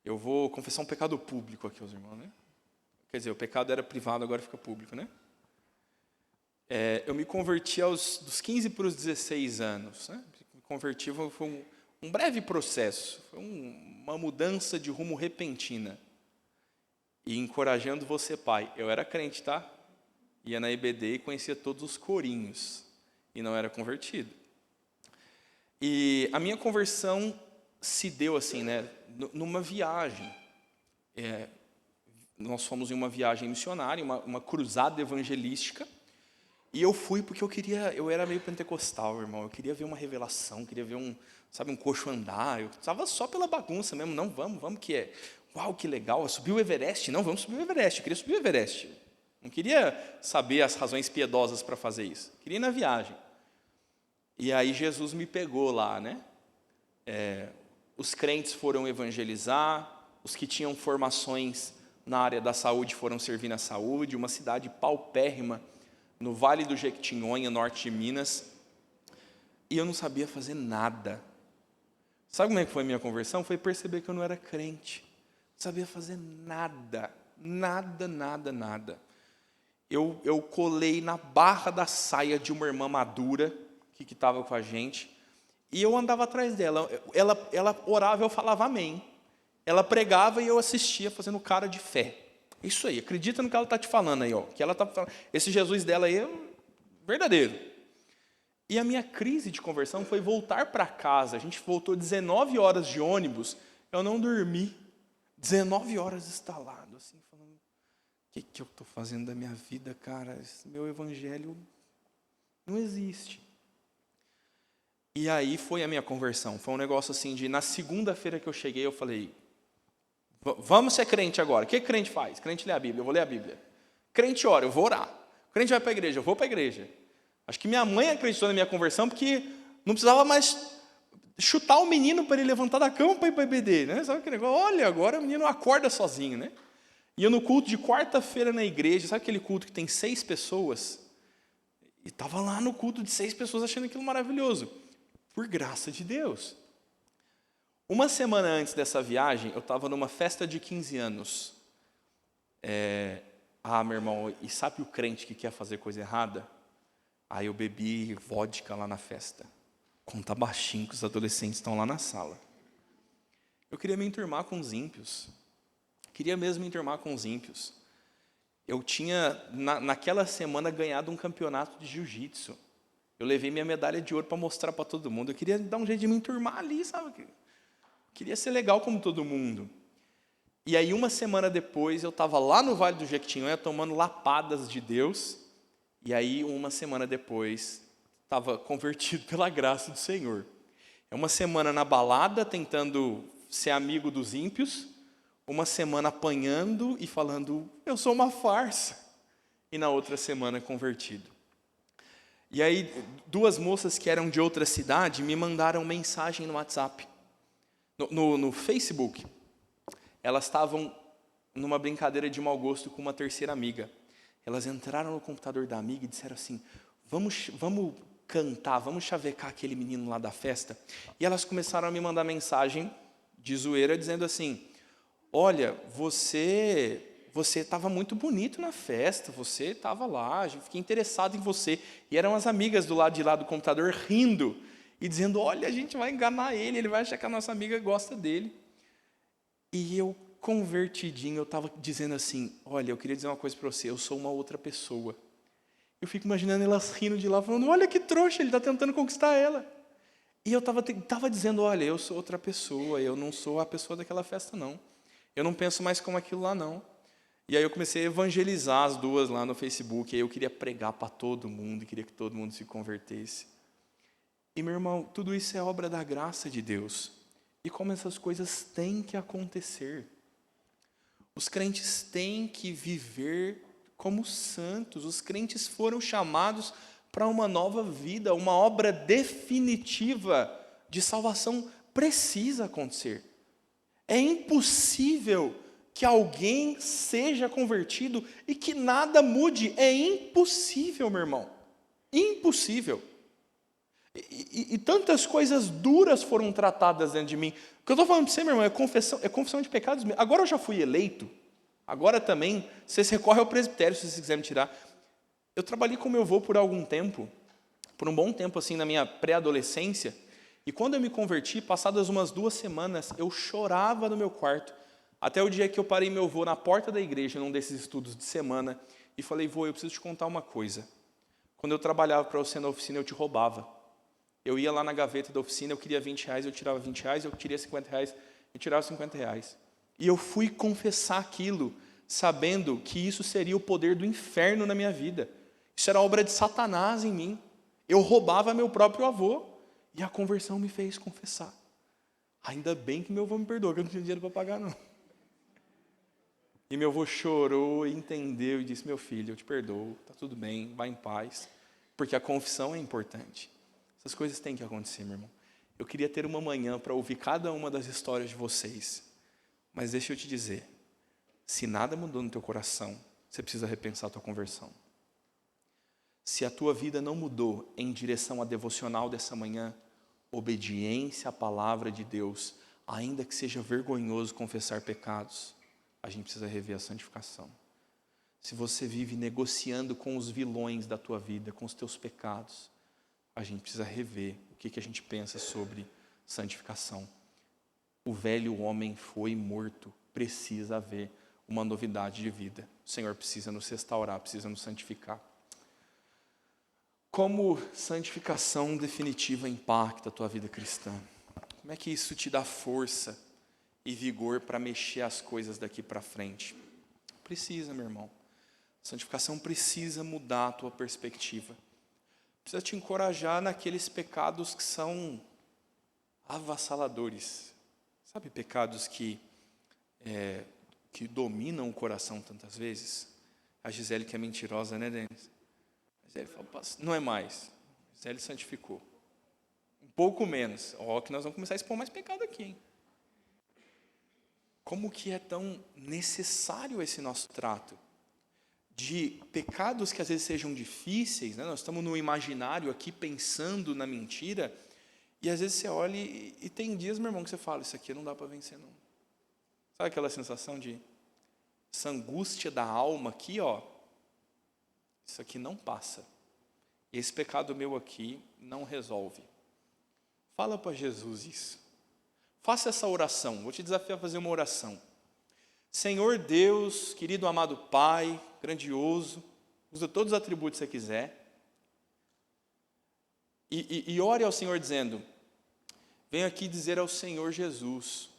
Eu vou confessar um pecado público aqui aos irmãos, né? Quer dizer, o pecado era privado, agora fica público, né? Eu me converti dos 15 para os 16 anos. Né? Me converti, foi um breve processo, foi uma mudança de rumo repentina. E encorajando você, pai. Eu era crente, tá? Ia na IBD e conhecia todos os corinhos. E não era convertido. E a minha conversão se deu assim, né, numa viagem. Nós fomos em uma viagem missionária, uma cruzada evangelística, e eu fui porque eu era meio pentecostal, irmão, eu queria ver uma revelação, queria ver um coxo andar, eu estava só pela bagunça mesmo, não, vamos que é, uau, que legal, subir o Everest, não, vamos subir o Everest, eu queria subir o Everest, não queria saber as razões piedosas para fazer isso, queria ir na viagem. E aí Jesus me pegou lá, né? os crentes foram evangelizar, os que tinham formações na área da saúde foram servir na saúde, uma cidade paupérrima, no Vale do Jequitinhonha, norte de Minas, e eu não sabia fazer nada. Sabe como é que foi a minha conversão? Foi perceber que eu não era crente, não sabia fazer nada, nada. Eu colei na barra da saia de uma irmã madura, que estava com a gente, e eu andava atrás dela. Ela orava e eu falava amém. Ela pregava e eu assistia fazendo cara de fé. Isso aí, acredita no que ela está te falando aí, ó. Que ela tá falando. Esse Jesus dela aí é verdadeiro. E a minha crise de conversão foi voltar para casa. A gente voltou 19 horas de ônibus, eu não dormi. 19 horas instalado, assim, falando, o que eu estou fazendo da minha vida, cara? Esse meu evangelho não existe. E aí foi a minha conversão. Foi um negócio assim de, na segunda-feira que eu cheguei, eu falei, vamos ser crente agora. O que crente faz? Crente lê a Bíblia, eu vou ler a Bíblia. Crente ora, eu vou orar. Crente vai para a igreja, eu vou para a igreja. Acho que minha mãe acreditou na minha conversão porque não precisava mais chutar o menino para ele levantar da cama para ir para a EBD, né? Sabe aquele negócio? Olha, agora o menino acorda sozinho, né? E eu no culto de quarta-feira na igreja, sabe aquele culto que tem 6 pessoas? E estava lá no culto de 6 pessoas achando aquilo maravilhoso. Por graça de Deus. Uma semana antes dessa viagem, eu estava numa festa de 15 anos. Meu irmão, e sabe o crente que quer fazer coisa errada? Aí eu bebi vodka lá na festa. Conta baixinho que os adolescentes estão lá na sala. Eu queria me enturmar com os ímpios. Queria mesmo me enturmar com os ímpios. Eu tinha, naquela semana, ganhado um campeonato de jiu-jitsu. Eu levei minha medalha de ouro para mostrar para todo mundo. Eu queria dar um jeito de me enturmar ali, sabe? Eu queria ser legal como todo mundo. E aí, uma semana depois, eu estava lá no Vale do Jequitinhonha, tomando lapadas de Deus. E aí, uma semana depois, estava convertido pela graça do Senhor. É uma semana na balada, tentando ser amigo dos ímpios. Uma semana apanhando e falando, eu sou uma farsa. E na outra semana, convertido. E aí, 2 moças que eram de outra cidade me mandaram mensagem no WhatsApp. No Facebook. Elas estavam numa brincadeira de mau gosto com uma terceira amiga. Elas entraram no computador da amiga e disseram assim, vamos cantar, vamos chavecar aquele menino lá da festa. E elas começaram a me mandar mensagem de zoeira, dizendo assim, olha, você estava muito bonito na festa, você estava lá, eu fiquei interessado em você. E eram as amigas do lado de lá do computador rindo e dizendo, olha, a gente vai enganar ele vai achar que a nossa amiga gosta dele. E eu, convertidinho, eu estava dizendo assim, olha, eu queria dizer uma coisa para você, eu sou uma outra pessoa. Eu fico imaginando elas rindo de lá, falando, olha que trouxa, ele está tentando conquistar ela. E eu estava dizendo, olha, eu sou outra pessoa, eu não sou a pessoa daquela festa, não. Eu não penso mais como aquilo lá, não. E aí eu comecei a evangelizar as 2 lá no Facebook, e aí eu queria pregar para todo mundo, queria que todo mundo se convertesse. E, meu irmão, tudo isso é obra da graça de Deus. E como essas coisas têm que acontecer. Os crentes têm que viver como santos. Os crentes foram chamados para uma nova vida, uma obra definitiva de salvação precisa acontecer. É impossível que alguém seja convertido e que nada mude. É impossível, meu irmão. Impossível. E tantas coisas duras foram tratadas dentro de mim. O que eu estou falando para você, meu irmão, é confissão de pecados. Agora eu já fui eleito. Agora também, você recorre ao presbitério se você quiser me tirar. Eu trabalhei com meu avô por algum tempo, por um bom tempo, assim, na minha pré-adolescência. E quando eu me converti, passadas umas 2 semanas, eu chorava no meu quarto. Até o dia que eu parei meu avô na porta da igreja, num desses estudos de semana, e falei, vô, eu preciso te contar uma coisa. Quando eu trabalhava para você na oficina, eu te roubava. Eu ia lá na gaveta da oficina, eu queria R$20, eu tirava R$20, eu queria R$50, eu tirava R$50. E eu fui confessar aquilo, sabendo que isso seria o poder do inferno na minha vida. Isso era obra de Satanás em mim. Eu roubava meu próprio avô, e a conversão me fez confessar. Ainda bem que meu avô me perdoou, que eu não tinha dinheiro para pagar, não. E meu avô chorou, entendeu e disse, meu filho, eu te perdoo, está tudo bem, vai em paz. Porque a confissão é importante. Essas coisas têm que acontecer, meu irmão. Eu queria ter uma manhã para ouvir cada uma das histórias de vocês. Mas deixa eu te dizer, se nada mudou no teu coração, você precisa repensar a tua conversão. Se a tua vida não mudou em direção à devocional dessa manhã, obediência à palavra de Deus, ainda que seja vergonhoso confessar pecados, a gente precisa rever a santificação. Se você vive negociando com os vilões da tua vida, com os teus pecados, a gente precisa rever o que a gente pensa sobre santificação. O velho homem foi morto, precisa haver uma novidade de vida. O Senhor precisa nos restaurar, precisa nos santificar. Como santificação definitiva impacta a tua vida cristã? Como é que isso te dá força e vigor para mexer as coisas daqui para frente? Precisa, meu irmão. Santificação precisa mudar a tua perspectiva. Precisa te encorajar naqueles pecados que são avassaladores. Sabe, pecados que dominam o coração tantas vezes? A Gisele que é mentirosa, né, Denis? Ele falou, não é mais. Ele santificou. Um pouco menos. Ó, que nós vamos começar a expor mais pecado aqui, hein? Como que é tão necessário esse nosso trato? De pecados que às vezes sejam difíceis, né? Nós estamos no imaginário aqui, pensando na mentira, e às vezes você olha e tem dias, meu irmão, que você fala, isso aqui não dá para vencer, não. Sabe aquela sensação de essa angústia da alma aqui, ó? Isso aqui não passa. Esse pecado meu aqui não resolve. Fala para Jesus isso. Faça essa oração. Vou te desafiar a fazer uma oração. Senhor Deus, querido amado Pai, grandioso, usa todos os atributos que você quiser. E ore ao Senhor dizendo, venho aqui dizer ao Senhor Jesus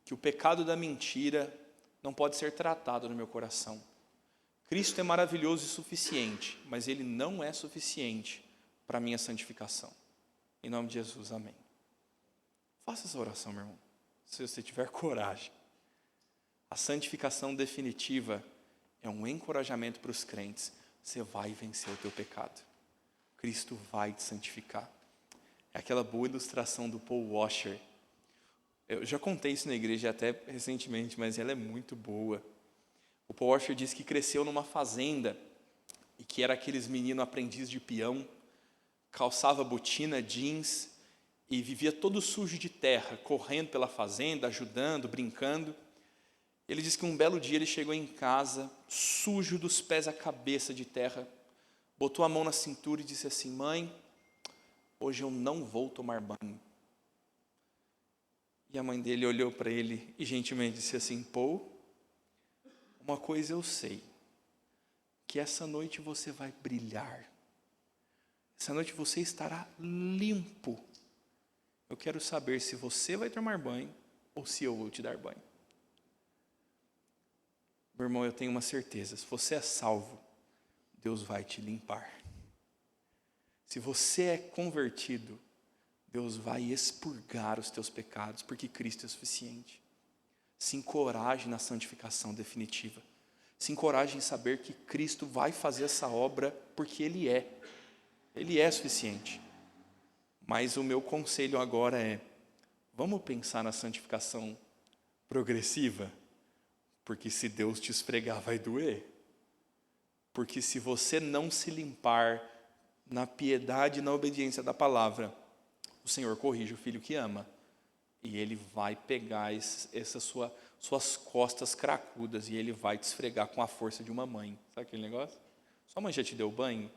que o pecado da mentira não pode ser tratado no meu coração. Cristo é maravilhoso e suficiente, mas Ele não é suficiente para a minha santificação. Em nome de Jesus, amém. Faça essa oração, meu irmão, se você tiver coragem. A santificação definitiva é um encorajamento para os crentes. Você vai vencer o teu pecado. Cristo vai te santificar. É aquela boa ilustração do Paul Washer. Eu já contei isso na igreja até recentemente, mas ela é muito boa. O Paul Washer disse que cresceu numa fazenda e que era aqueles meninos aprendiz de peão, calçava botina, jeans e vivia todo sujo de terra, correndo pela fazenda, ajudando, brincando. Ele disse que um belo dia ele chegou em casa, sujo dos pés à cabeça de terra, botou a mão na cintura e disse assim, mãe, hoje eu não vou tomar banho. E a mãe dele olhou para ele e gentilmente disse assim, Paul, uma coisa eu sei, que essa noite você vai brilhar. Essa noite você estará limpo. Eu quero saber se você vai tomar banho ou se eu vou te dar banho. Meu irmão, eu tenho uma certeza, se você é salvo, Deus vai te limpar. Se você é convertido, Deus vai expurgar os teus pecados, porque Cristo é suficiente. Se encoraje na santificação definitiva. Se encoraje em saber que Cristo vai fazer essa obra porque Ele é. Ele é suficiente. Mas o meu conselho agora é, vamos pensar na santificação progressiva? Porque se Deus te esfregar, vai doer. Porque se você não se limpar na piedade e na obediência da palavra, o Senhor corrige o filho que ama. E Ele vai pegar essas suas costas cracudas e Ele vai te esfregar com a força de uma mãe. Sabe aquele negócio? Sua mãe já te deu banho?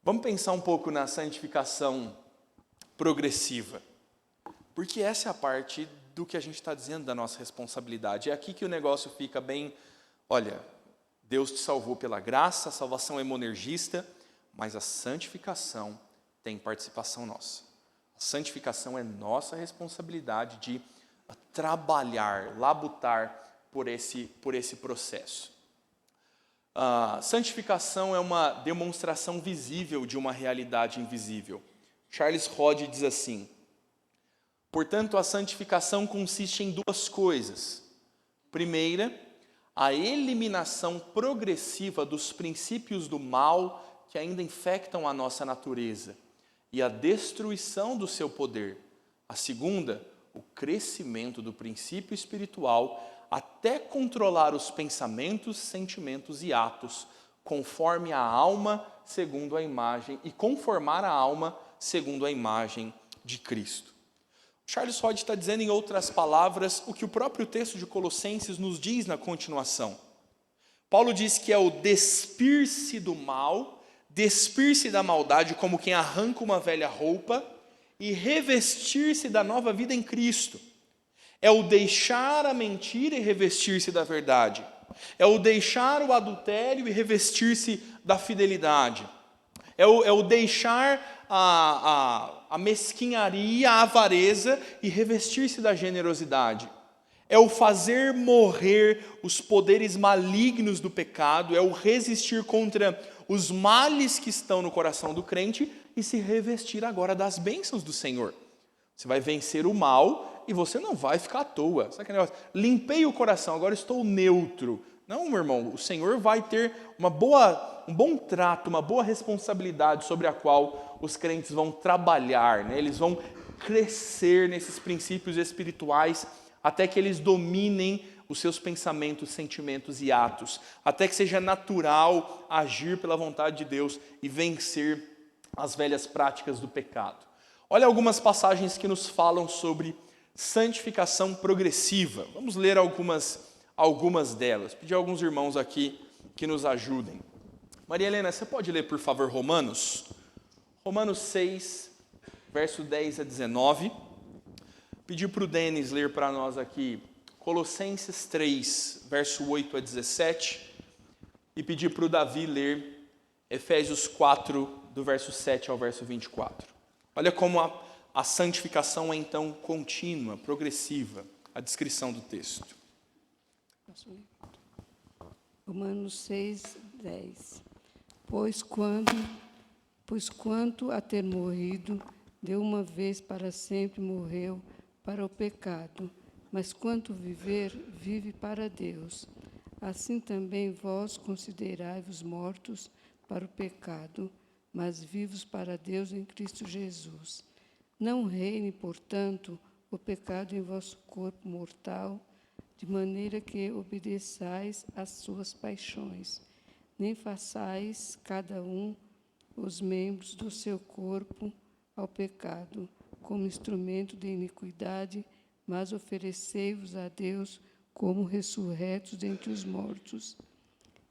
Vamos pensar um pouco na santificação progressiva. Porque essa é a parte do que a gente está dizendo da nossa responsabilidade. É aqui que o negócio fica bem, olha, Deus te salvou pela graça, a salvação é monergista, mas a santificação tem participação nossa. A santificação é nossa responsabilidade de trabalhar, labutar por esse processo. A santificação é uma demonstração visível de uma realidade invisível. Charles Hodge diz assim, portanto, a santificação consiste em duas coisas. Primeira, a eliminação progressiva dos princípios do mal que ainda infectam a nossa natureza. e a destruição do seu poder. A segunda, o crescimento do princípio espiritual até controlar os pensamentos, sentimentos e atos, conforme a alma segundo a imagem, e conformar a alma segundo a imagem de Cristo. Charles Hodge está dizendo, em outras palavras, o que o próprio texto de Colossenses nos diz na continuação. Paulo diz que é o despir-se do mal, despir-se da maldade como quem arranca uma velha roupa e revestir-se da nova vida em Cristo. É o deixar a mentira e revestir-se da verdade. É o deixar o adultério e revestir-se da fidelidade. É o deixar a mesquinharia, a avareza e revestir-se da generosidade. É o fazer morrer os poderes malignos do pecado, é o resistir contra os males que estão no coração do crente e se revestir agora das bênçãos do Senhor. Você vai vencer o mal e você não vai ficar à toa. Sabe aquele negócio? Limpei o coração, agora estou neutro. Não, meu irmão, o Senhor vai ter um bom trato, uma boa responsabilidade sobre a qual os crentes vão trabalhar, né? Eles vão crescer nesses princípios espirituais até que eles dominem os seus pensamentos, sentimentos e atos, até que seja natural agir pela vontade de Deus e vencer as velhas práticas do pecado. Olha algumas passagens que nos falam sobre santificação progressiva. Vamos ler algumas delas. Pedir a alguns irmãos aqui que nos ajudem. Maria Helena, você pode ler, por favor, Romanos? Romanos 6, verso 10 a 19. Pedir para o Denis ler para nós aqui Colossenses 3, verso 8 a 17. E pedir para o Davi ler Efésios 4, do verso 7 ao verso 24. Olha como a santificação é então contínua, progressiva, a descrição do texto. Romanos 6, 10. Pois quanto a ter morrido, de uma vez para sempre morreu para o pecado, mas quanto viver, vive para Deus. Assim também vós considerai-vos mortos para o pecado, mas vivos para Deus em Cristo Jesus. Não reine, portanto, o pecado em vosso corpo mortal, de maneira que obedeçais às suas paixões, nem façais cada um os membros do seu corpo ao pecado, como instrumento de iniquidade, mas oferecei-vos a Deus como ressurretos dentre os mortos,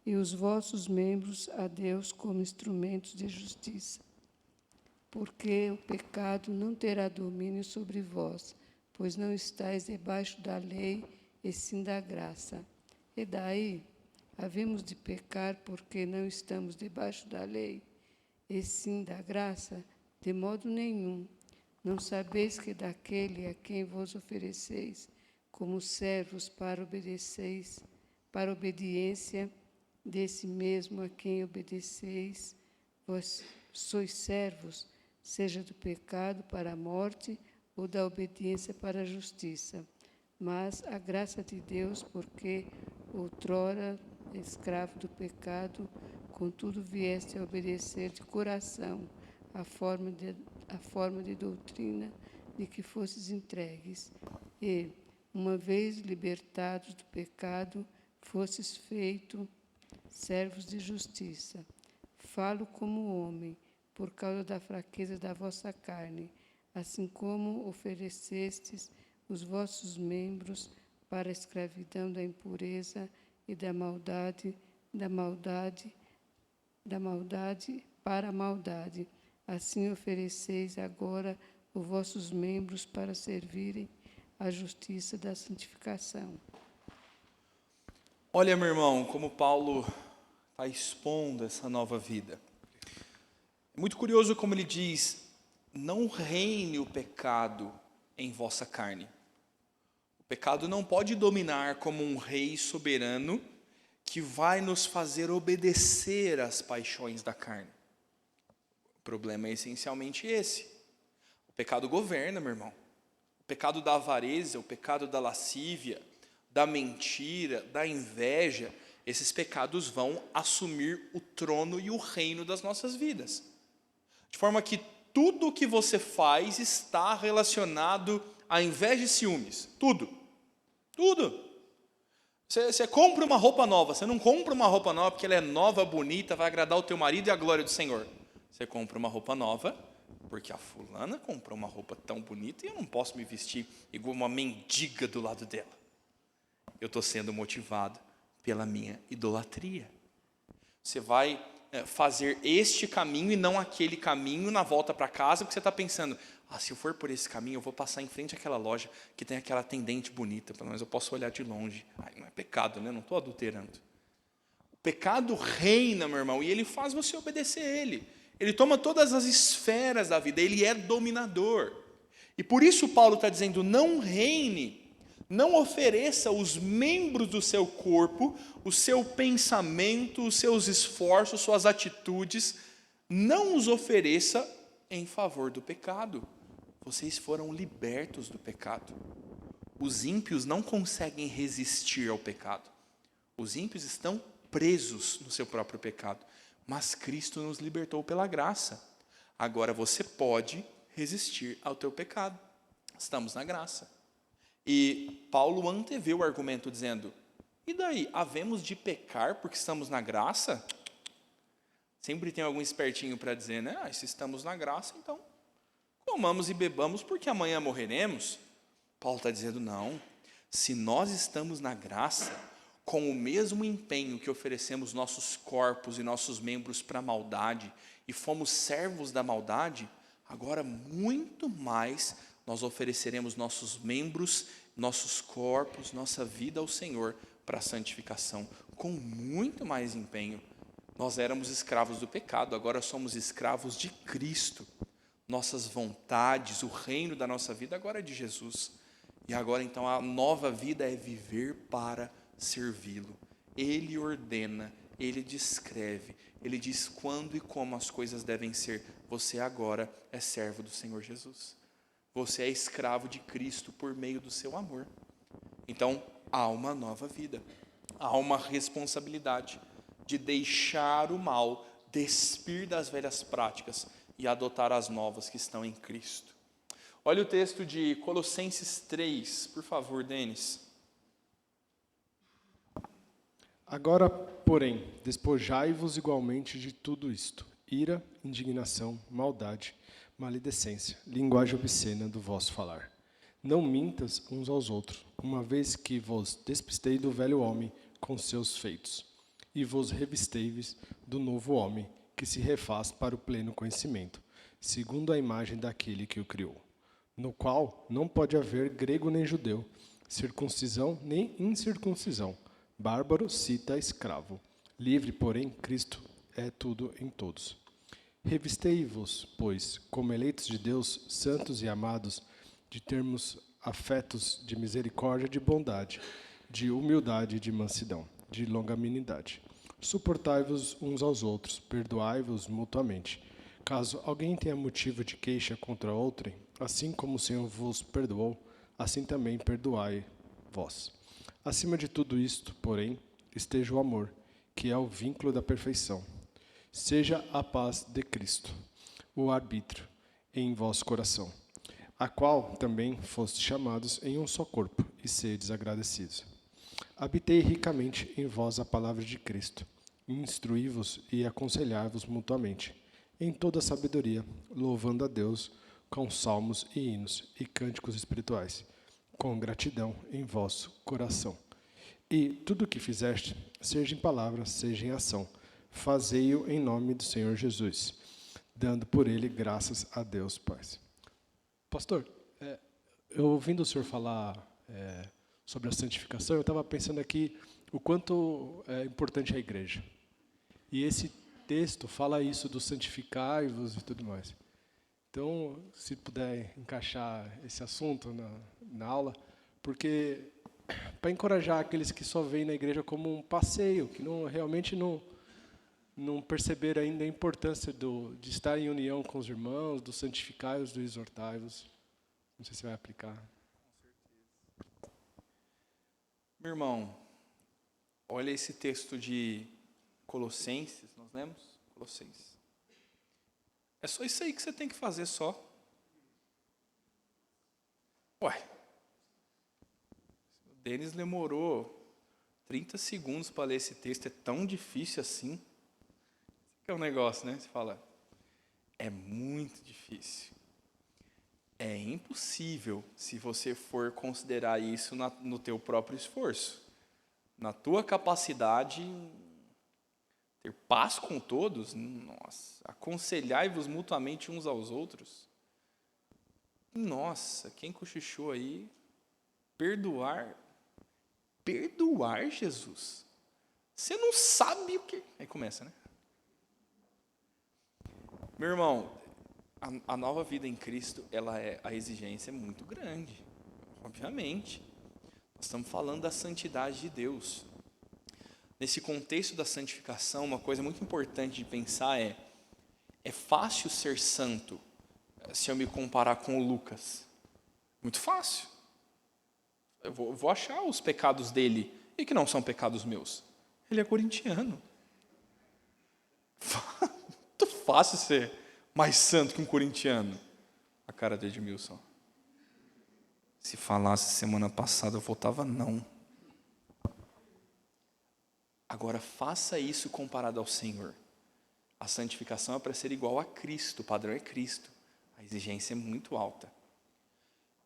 e os vossos membros a Deus como instrumentos de justiça. Porque o pecado não terá domínio sobre vós, pois não estáis debaixo da lei, e sim da graça. E daí, havemos de pecar porque não estamos debaixo da lei, e sim da graça? De modo nenhum. Não sabeis que daquele a quem vos ofereceis, como servos para obediência, desse mesmo a quem obedeceis, vós sois servos, seja do pecado para a morte, ou da obediência para a justiça. Mas a graça de Deus, porque outrora escravo do pecado, contudo vieste a obedecer de coração a forma de doutrina de que fostes entregues. E, uma vez libertados do pecado, fostes feitos servos de justiça. Falo como homem, por causa da fraqueza da vossa carne, assim como oferecestes os vossos membros para a escravidão da impureza e da maldade para a maldade. Assim ofereceis agora os vossos membros para servirem à justiça da santificação. Olha, meu irmão, como Paulo está expondo essa nova vida. É muito curioso como ele diz, não reine o pecado em vossa carne. O pecado não pode dominar como um rei soberano que vai nos fazer obedecer às paixões da carne. O problema é essencialmente esse. O pecado governa, meu irmão. O pecado da avareza, o pecado da lascívia, da mentira, da inveja, esses pecados vão assumir o trono e o reino das nossas vidas. De forma que tudo que você faz está relacionado à inveja e ciúmes. Tudo. Tudo. Você compra uma roupa nova. Você não compra uma roupa nova porque ela é nova, bonita, vai agradar o teu marido e a glória do Senhor. Você compra uma roupa nova porque a fulana comprou uma roupa tão bonita e eu não posso me vestir igual uma mendiga do lado dela. Eu estou sendo motivado pela minha idolatria. Você vai fazer este caminho e não aquele caminho na volta para casa, porque você está pensando, se eu for por esse caminho, eu vou passar em frente àquela loja que tem aquela atendente bonita, pelo menos eu posso olhar de longe. Não é pecado, né? Não estou adulterando. O pecado reina, meu irmão, e ele faz você obedecer a ele. Ele toma todas as esferas da vida, ele é dominador. E por isso Paulo está dizendo, não reine, não ofereça os membros do seu corpo, o seu pensamento, os seus esforços, suas atitudes, não os ofereça em favor do pecado. Vocês foram libertos do pecado. Os ímpios não conseguem resistir ao pecado. Os ímpios estão presos no seu próprio pecado. Mas Cristo nos libertou pela graça. Agora você pode resistir ao teu pecado. Estamos na graça. E Paulo antevê o argumento dizendo, e daí, havemos de pecar porque estamos na graça? Sempre tem algum espertinho para dizer, né? Se estamos na graça, então comamos e bebamos porque amanhã morreremos. Paulo está dizendo, não. Se nós estamos na graça, com o mesmo empenho que oferecemos nossos corpos e nossos membros para a maldade, e fomos servos da maldade, agora muito mais nós ofereceremos nossos membros, nossos corpos, nossa vida ao Senhor para a santificação, com muito mais empenho. Nós éramos escravos do pecado, agora somos escravos de Cristo. Nossas vontades, o reino da nossa vida agora é de Jesus. E agora então a nova vida é viver para servi-lo. Ele ordena, ele descreve, ele diz quando e como as coisas devem ser. Você agora é servo do Senhor Jesus. Você é escravo de Cristo por meio do seu amor. Então, há uma nova vida. Há uma responsabilidade de deixar o mal, despir das velhas práticas e adotar as novas que estão em Cristo. Olha o texto de Colossenses 3, por favor, Denis. Agora, porém, despojai-vos igualmente de tudo isto: ira, indignação, maldade, maledicência, linguagem obscena do vosso falar. Não mintas uns aos outros, uma vez que vos despistei do velho homem com seus feitos, e vos revistei-vos do novo homem, que se refaz para o pleno conhecimento, segundo a imagem daquele que o criou, no qual não pode haver grego nem judeu, circuncisão nem incircuncisão, bárbaro, cita, escravo, livre, porém, Cristo é tudo em todos. Revistei-vos, pois, como eleitos de Deus, santos e amados, de termos afetos de misericórdia, de bondade, de humildade e de mansidão, de longanimidade. Suportai-vos uns aos outros, perdoai-vos mutuamente. Caso alguém tenha motivo de queixa contra outrem, assim como o Senhor vos perdoou, assim também perdoai vós. Acima de tudo isto, porém, esteja o amor, que é o vínculo da perfeição. Seja a paz de Cristo, o arbítrio, em vosso coração, a qual também fostes chamados em um só corpo, e sedes agradecidos. Habitei ricamente em vós a palavra de Cristo, instruí-vos e aconselhai-vos mutuamente, em toda sabedoria, louvando a Deus com salmos e hinos e cânticos espirituais, com gratidão em vosso coração. E tudo o que fizeste, seja em palavra, seja em ação, fazei-o em nome do Senhor Jesus, dando por ele graças a Deus Pai. Pastor, eu ouvindo o senhor falar sobre a santificação, eu estava pensando aqui o quanto é importante a igreja. E esse texto fala isso do santificai-vos e tudo mais. Então, se puder encaixar esse assunto na aula, porque para encorajar aqueles que só veem na igreja como um passeio, que realmente não perceberam ainda a importância de estar em união com os irmãos, do santificai-vos, do exortai-vos. Não sei se vai aplicar. Meu irmão, olha esse texto de Colossenses, nós lemos? Colossenses. É só isso aí que você tem que fazer só. Ué, o Denis demorou 30 segundos para ler esse texto, é tão difícil assim. Esse que é o negócio, né? Você fala, é muito difícil. É impossível se você for considerar isso no teu próprio esforço. Na tua capacidade, ter paz com todos, nossa, aconselhai-vos mutuamente uns aos outros. Nossa, quem cochichou aí? Perdoar, Jesus. Você não sabe o que... Aí começa, né? Meu irmão, a nova vida em Cristo, a exigência é muito grande, obviamente. Nós estamos falando da santidade de Deus. Nesse contexto da santificação, uma coisa muito importante de pensar é fácil ser santo se eu me comparar com o Lucas. Muito fácil. Eu vou achar os pecados dele, e que não são pecados meus. Ele é corintiano. Muito fácil ser mais santo que um corintiano. A cara de Edmilson. Se falasse semana passada, eu votava não. Agora, faça isso comparado ao Senhor. A santificação é para ser igual a Cristo, o padrão é Cristo. A exigência é muito alta.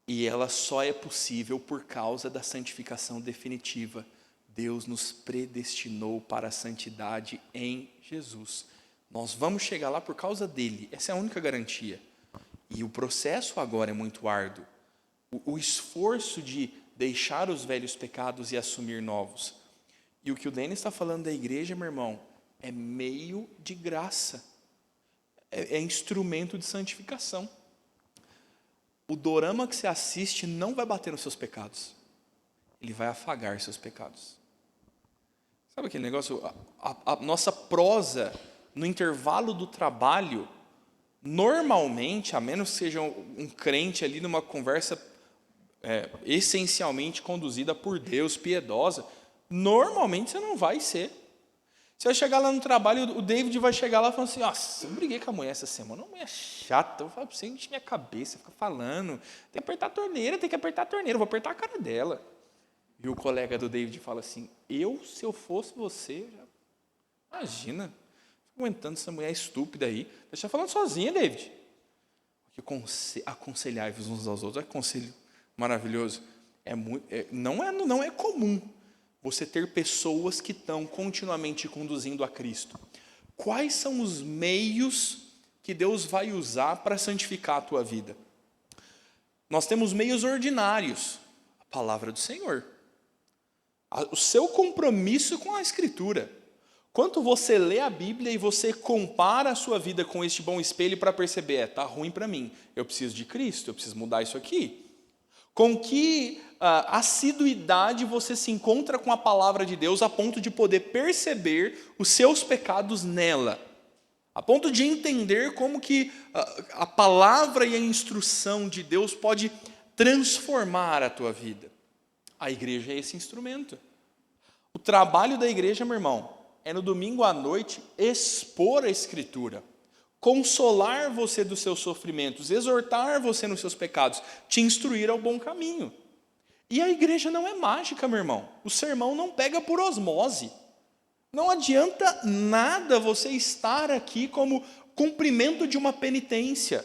E ela só é possível por causa da santificação definitiva. Deus nos predestinou para a santidade em Jesus. Nós vamos chegar lá por causa dele. Essa é a única garantia. E o processo agora é muito árduo. O esforço de deixar os velhos pecados e assumir novos. E o que o Denis está falando da igreja, meu irmão, é meio de graça. É instrumento de santificação. O dorama que você assiste não vai bater nos seus pecados. Ele vai afagar seus pecados. Sabe aquele negócio? A nossa prosa, no intervalo do trabalho, normalmente, a menos que seja um crente ali numa conversa essencialmente conduzida por Deus, piedosa, normalmente você não vai ser. Você vai chegar lá no trabalho, o David vai chegar lá e falar assim, nossa, eu briguei com a mulher essa semana, uma mulher chata, eu vou falar pra você, enche minha cabeça, fica falando, tem que apertar a torneira, vou apertar a cara dela. E o colega do David fala assim, se eu fosse você, imagina, aguentando essa mulher estúpida aí, deixa eu falando sozinha, David. Aconselhai-vos uns aos outros, é conselho maravilhoso. Não é comum você ter pessoas que estão continuamente conduzindo a Cristo. Quais são os meios que Deus vai usar para santificar a tua vida? Nós temos meios ordinários. A palavra do Senhor. O seu compromisso com a Escritura. Quanto você lê a Bíblia e você compara a sua vida com este bom espelho para perceber, está ruim para mim, eu preciso de Cristo, eu preciso mudar isso aqui. Com que assiduidade você se encontra com a palavra de Deus a ponto de poder perceber os seus pecados nela. A ponto de entender como que a palavra e a instrução de Deus pode transformar a tua vida. A igreja é esse instrumento. O trabalho da igreja, meu irmão, é no domingo à noite expor a Escritura. Consolar você dos seus sofrimentos, exortar você nos seus pecados, te instruir ao bom caminho. E a igreja não é mágica, meu irmão. O sermão não pega por osmose. Não adianta nada você estar aqui como cumprimento de uma penitência.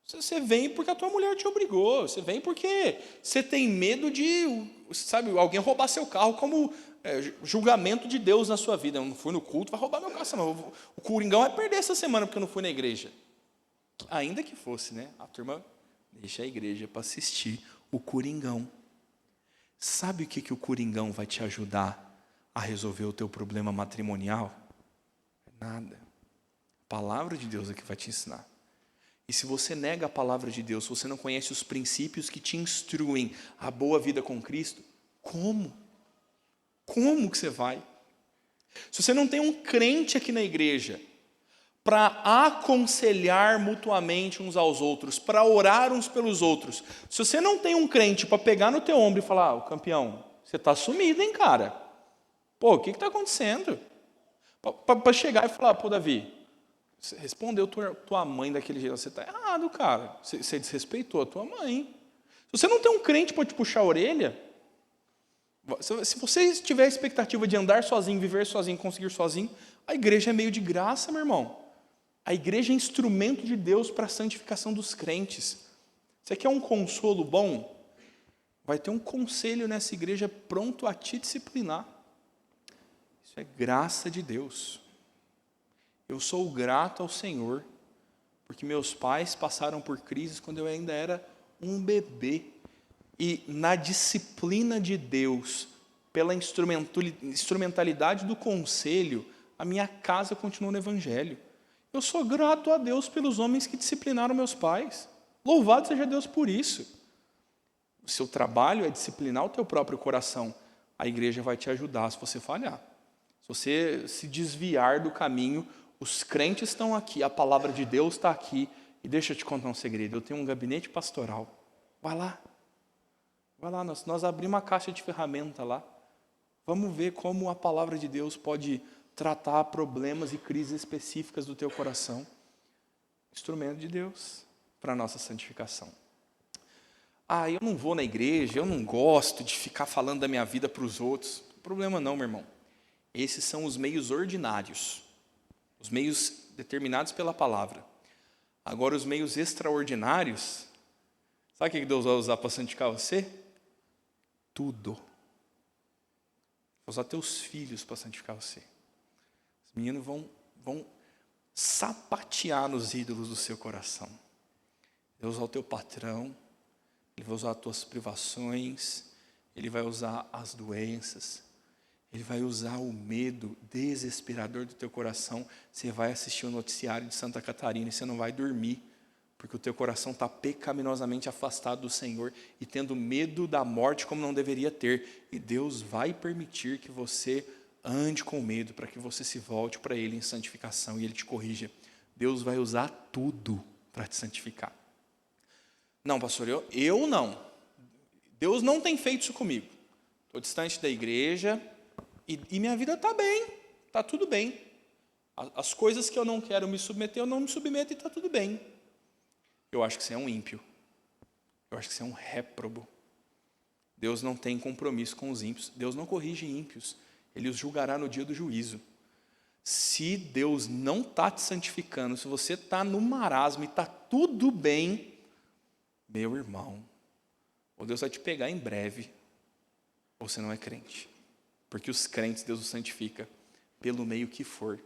Você vem porque a tua mulher te obrigou. Você vem porque você tem medo de, alguém roubar seu carro como julgamento de Deus na sua vida. Eu não fui no culto, vai roubar meu carro. O Coringão vai perder essa semana porque eu não fui na igreja. Ainda que fosse, né? A turma deixa a igreja para assistir o Coringão. Sabe o que o Coringão vai te ajudar a resolver o teu problema matrimonial? Nada. A palavra de Deus é que vai te ensinar. E se você nega a palavra de Deus, se você não conhece os princípios que te instruem a boa vida com Cristo, como? Como que você vai? Se você não tem um crente aqui na igreja para aconselhar mutuamente uns aos outros, para orar uns pelos outros, se você não tem um crente para pegar no teu ombro e falar, ô campeão, você está sumido, hein, cara? Pô, o que está acontecendo? Para chegar e falar, pô, Davi, Você respondeu tua mãe daquele jeito, você está errado, cara. Você desrespeitou a tua mãe. Se você não tem um crente para te puxar a orelha, se você tiver a expectativa de andar sozinho, viver sozinho, conseguir sozinho, a igreja é meio de graça, meu irmão. A igreja é instrumento de Deus para a santificação dos crentes. Você quer um consolo bom? Vai ter um conselho nessa igreja pronto a te disciplinar. Isso é graça de Deus. Eu sou grato ao Senhor, porque meus pais passaram por crises quando eu ainda era um bebê. E na disciplina de Deus, pela instrumentalidade do conselho, a minha casa continua no Evangelho. Eu sou grato a Deus pelos homens que disciplinaram meus pais. Louvado seja Deus por isso. O seu trabalho é disciplinar o teu próprio coração. A igreja vai te ajudar se você falhar. Se você se desviar do caminho, os crentes estão aqui, a palavra de Deus está aqui. E deixa eu te contar um segredo, eu tenho um gabinete pastoral. Vai lá, nós abrimos uma caixa de ferramenta lá. Vamos ver como a palavra de Deus pode tratar problemas e crises específicas do teu coração. Instrumento de Deus para a nossa santificação. Eu não vou na igreja, eu não gosto de ficar falando da minha vida para os outros. Não tem problema não, meu irmão. Esses são os meios ordinários, os meios determinados pela palavra. Agora, os meios extraordinários, sabe o que Deus vai usar para santificar você? Tudo. Vai usar teus filhos para santificar você. Os meninos vão sapatear nos ídolos do seu coração. Ele vai usar o teu patrão, ele vai usar as tuas privações, ele vai usar as doenças, ele vai usar o medo desesperador do teu coração. Você vai assistir o noticiário de Santa Catarina e você não vai dormir, porque o teu coração está pecaminosamente afastado do Senhor e tendo medo da morte como não deveria ter. E Deus vai permitir que você ande com medo para que você se volte para Ele em santificação e Ele te corrija. Deus vai usar tudo para te santificar. Não, pastor, eu não. Deus não tem feito isso comigo. Estou distante da igreja e minha vida está bem, está tudo bem. As coisas que eu não quero me submeter, eu não me submeto e está tudo bem. Eu acho que você é um ímpio. Eu acho que você é um réprobo. Deus não tem compromisso com os ímpios. Deus não corrige ímpios. Ele os julgará no dia do juízo. Se Deus não está te santificando, se você está no marasmo e está tudo bem, meu irmão, ou Deus vai te pegar em breve, ou você não é crente. Porque os crentes, Deus os santifica pelo meio que for.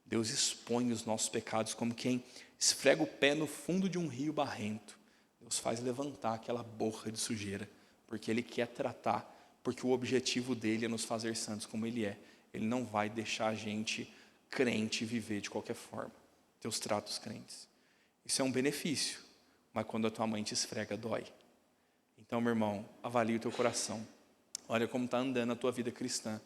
Deus expõe os nossos pecados como quem esfrega o pé no fundo de um rio barrento. Deus faz levantar aquela borra de sujeira, porque Ele quer tratar, porque o objetivo dEle é nos fazer santos como Ele é. Ele não vai deixar a gente crente viver de qualquer forma. Deus trata os crentes. Isso é um benefício, mas quando a tua mãe te esfrega, dói. Então, meu irmão, avalie o teu coração. Olha como está andando a tua vida cristã.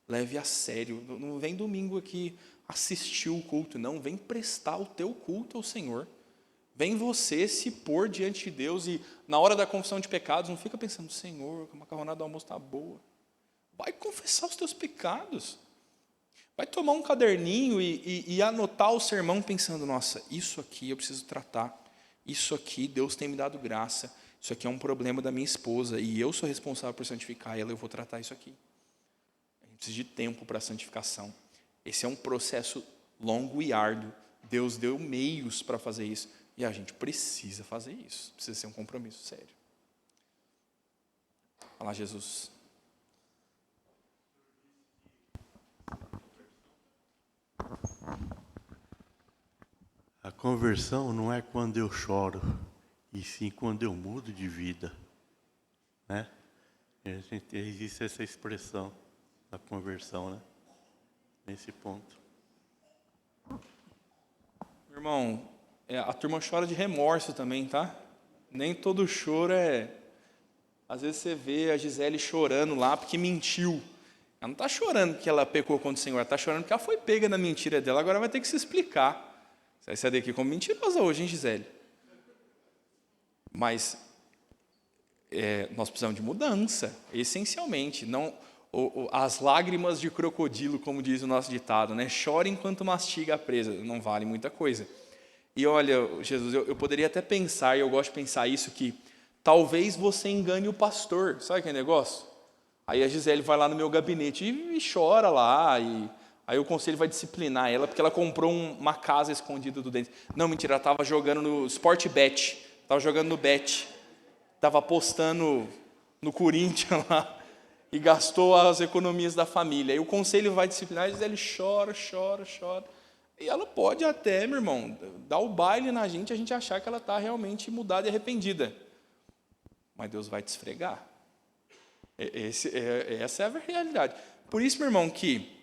Leve a sério. Não vem domingo aqui assistir o culto, não. Vem prestar o teu culto ao Senhor. Vem você se pôr diante de Deus e na hora da confissão de pecados, não fica pensando, Senhor, a macarronada do almoço está boa. Vai confessar os teus pecados. Vai tomar um caderninho e anotar o sermão pensando, nossa, isso aqui eu preciso tratar. Isso aqui Deus tem me dado graça. Isso aqui é um problema da minha esposa e eu sou responsável por santificar ela, eu vou tratar isso aqui. A gente precisa de tempo para a santificação. Esse é um processo longo e árduo. Deus deu meios para fazer isso e a gente precisa fazer isso. Precisa ser um compromisso sério. Fala, Jesus. A conversão não é quando eu choro, e sim quando eu mudo de vida, né? Existe essa expressão da conversão, né? Nesse ponto. Meu irmão, a turma chora de remorso também, tá? Nem todo choro é... Às vezes você vê a Gisele chorando lá porque mentiu. Ela não está chorando porque ela pecou contra o Senhor, ela está chorando porque ela foi pega na mentira dela, agora vai ter que se explicar. Você vai sair daqui como mentirosa hoje, hein, Gisele? Mas nós precisamos de mudança, essencialmente. Não, as lágrimas de crocodilo, como diz o nosso ditado, né? Chora enquanto mastiga a presa, não vale muita coisa. E olha, Jesus, eu poderia até pensar, e eu gosto de pensar isso, que talvez você engane o pastor, sabe aquele negócio? Aí a Gisele vai lá no meu gabinete e chora lá, e aí o conselho vai disciplinar ela, porque ela comprou uma casa escondida do dente. Não, mentira, ela estava jogando no Sportbet, estava jogando no Bet, estava apostando no Corinthians lá, e gastou as economias da família. E o conselho vai disciplinar, e a Gisele chora. E ela pode até, meu irmão, dar o baile na gente, a gente achar que ela está realmente mudada e arrependida. Mas Deus vai te esfregar. Essa é a realidade. Por isso, meu irmão, que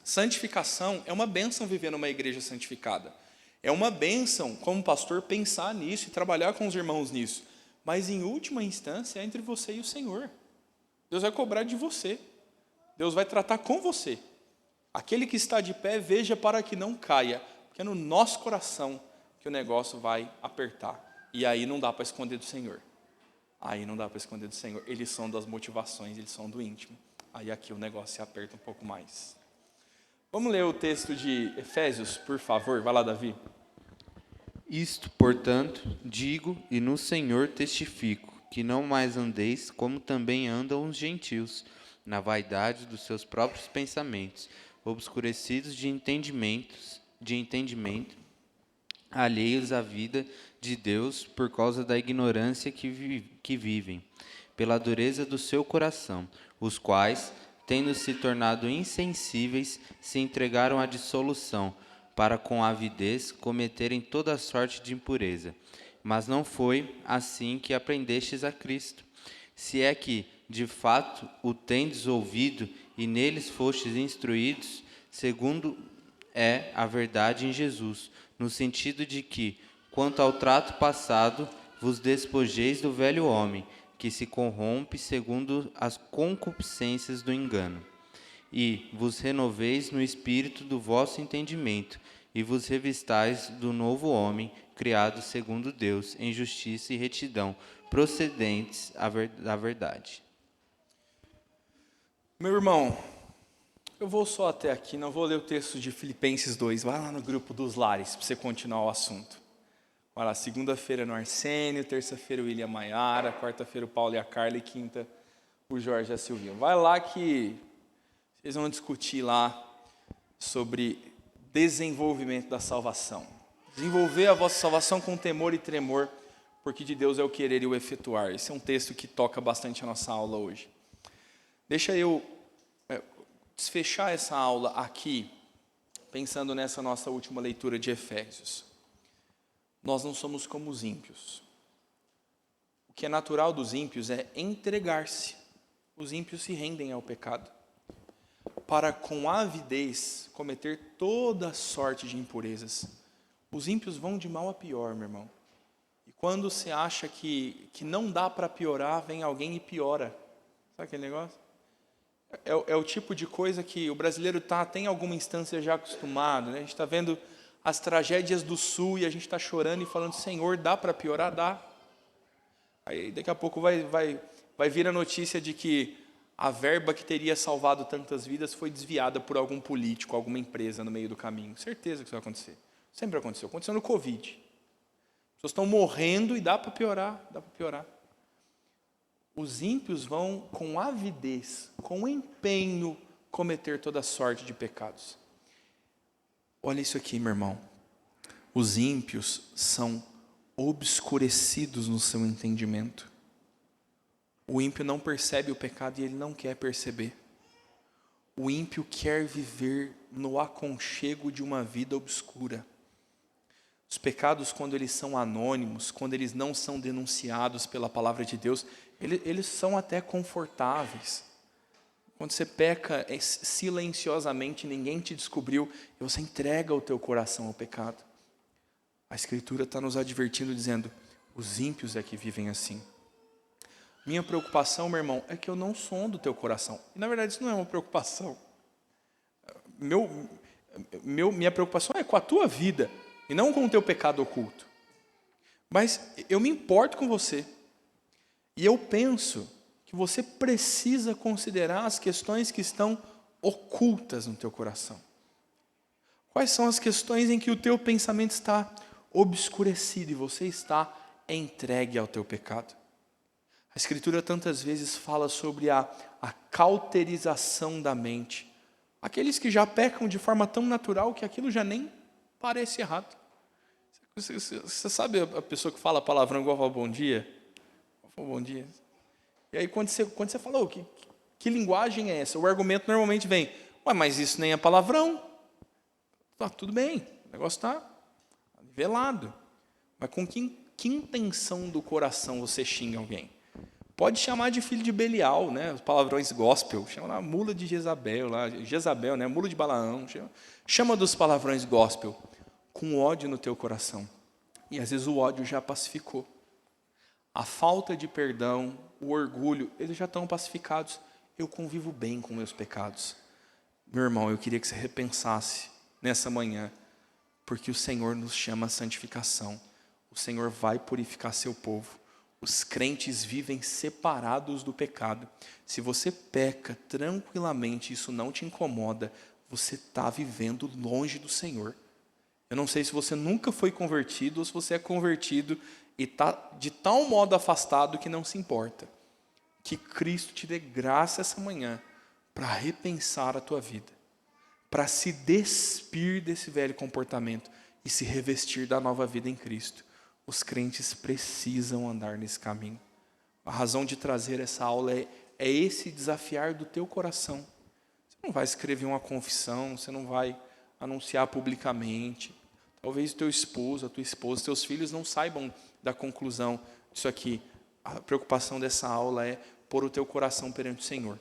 santificação é uma bênção viver numa igreja santificada. É uma bênção, como pastor, pensar nisso e trabalhar com os irmãos nisso. Mas, em última instância, é entre você e o Senhor. Deus vai cobrar de você. Deus vai tratar com você. Aquele que está de pé, veja para que não caia, porque é no nosso coração que o negócio vai apertar. E aí não dá para esconder do Senhor. Eles são das motivações, eles são do íntimo. Aí aqui o negócio se aperta um pouco mais. Vamos ler o texto de Efésios, por favor. Vai lá, Davi. Isto, portanto, digo e no Senhor testifico, que não mais andeis como também andam os gentios, na vaidade dos seus próprios pensamentos, obscurecidos de entendimento, alheios à vida de Deus por causa da ignorância que vivem, pela dureza do seu coração, os quais, tendo se tornado insensíveis, se entregaram à dissolução, para com avidez cometerem toda sorte de impureza. Mas não foi assim que aprendestes a Cristo. Se é que, de fato, o tendes ouvido e neles fostes instruídos, segundo é a verdade em Jesus, no sentido de que, quanto ao trato passado, vos despojeis do velho homem, que se corrompe segundo as concupiscências do engano, e vos renoveis no espírito do vosso entendimento, e vos revistais do novo homem, criado segundo Deus, em justiça e retidão, procedentes da verdade. Meu irmão, eu vou só até aqui, não vou ler o texto de Filipenses 2. Vai lá no grupo dos lares, para você continuar o assunto. Vai lá, segunda-feira no Arsênio, terça-feira o William Maiara, quarta-feira o Paulo e a Carla e quinta o Jorge e a Silvinha. Vai lá que vocês vão discutir lá sobre desenvolvimento da salvação. Desenvolver a vossa salvação com temor e tremor, porque de Deus é o querer e o efetuar. Esse é um texto que toca bastante a nossa aula hoje. Deixa eu desfechar essa aula aqui, pensando nessa nossa última leitura de Efésios. Nós não somos como os ímpios. O que é natural dos ímpios é entregar-se. Os ímpios se rendem ao pecado, para com avidez cometer toda sorte de impurezas. Os ímpios vão de mal a pior, meu irmão. E quando você acha que não dá para piorar, vem alguém e piora. Sabe aquele negócio? É o tipo de coisa que o brasileiro tem alguma instância já acostumado, né? A gente está vendo as tragédias do Sul e a gente está chorando e falando, Senhor, dá para piorar? Dá. Aí daqui a pouco vai vir a notícia de que a verba que teria salvado tantas vidas foi desviada por algum político, alguma empresa no meio do caminho. Certeza que isso vai acontecer. Sempre aconteceu. Aconteceu no Covid. As pessoas estão morrendo e dá para piorar. Os ímpios vão com avidez, com empenho, cometer toda sorte de pecados. Olha isso aqui, meu irmão. Os ímpios são obscurecidos no seu entendimento. O ímpio não percebe o pecado e ele não quer perceber. O ímpio quer viver no aconchego de uma vida obscura. Os pecados, quando eles são anônimos, quando eles não são denunciados pela palavra de Deus, eles são até confortáveis. Quando você peca silenciosamente, ninguém te descobriu, e você entrega o teu coração ao pecado. A Escritura está nos advertindo, dizendo, os ímpios é que vivem assim. Minha preocupação, meu irmão, é que eu não sondo o teu coração. E, na verdade, isso não é uma preocupação. Minha preocupação é com a tua vida, e não com o teu pecado oculto. Mas eu me importo com você. E eu penso que você precisa considerar as questões que estão ocultas no teu coração. Quais são as questões em que o teu pensamento está obscurecido e você está entregue ao teu pecado? A Escritura tantas vezes fala sobre a cauterização da mente. Aqueles que já pecam de forma tão natural que aquilo já nem parece errado. Você sabe a pessoa que fala palavrão igual fala bom dia? Bom dia. E aí quando você fala, que linguagem é essa? O argumento normalmente vem, mas isso nem é palavrão. Tá, tudo bem, o negócio está nivelado. Mas com que intenção do coração você xinga alguém? Pode chamar de filho de Belial, né? Os palavrões gospel, chama lá mula de Jezabel, né? Mula de Balaão, chama dos palavrões gospel, com ódio no teu coração. E às vezes o ódio já pacificou. A falta de perdão, o orgulho, eles já estão pacificados. Eu convivo bem com meus pecados. Meu irmão, eu queria que você repensasse nessa manhã, porque o Senhor nos chama à santificação. O Senhor vai purificar seu povo. Os crentes vivem separados do pecado. Se você peca tranquilamente, isso não te incomoda, você está vivendo longe do Senhor. Eu não sei se você nunca foi convertido ou se você é convertido e está de tal modo afastado que não se importa. Que Cristo te dê graça essa manhã para repensar a tua vida, para se despir desse velho comportamento e se revestir da nova vida em Cristo. Os crentes precisam andar nesse caminho. A razão de trazer essa aula é esse desafiar do teu coração. Você não vai escrever uma confissão, você não vai anunciar publicamente. Talvez o teu esposo, a tua esposa, teus filhos não saibam da conclusão disso aqui. A preocupação dessa aula é pôr o teu coração perante o Senhor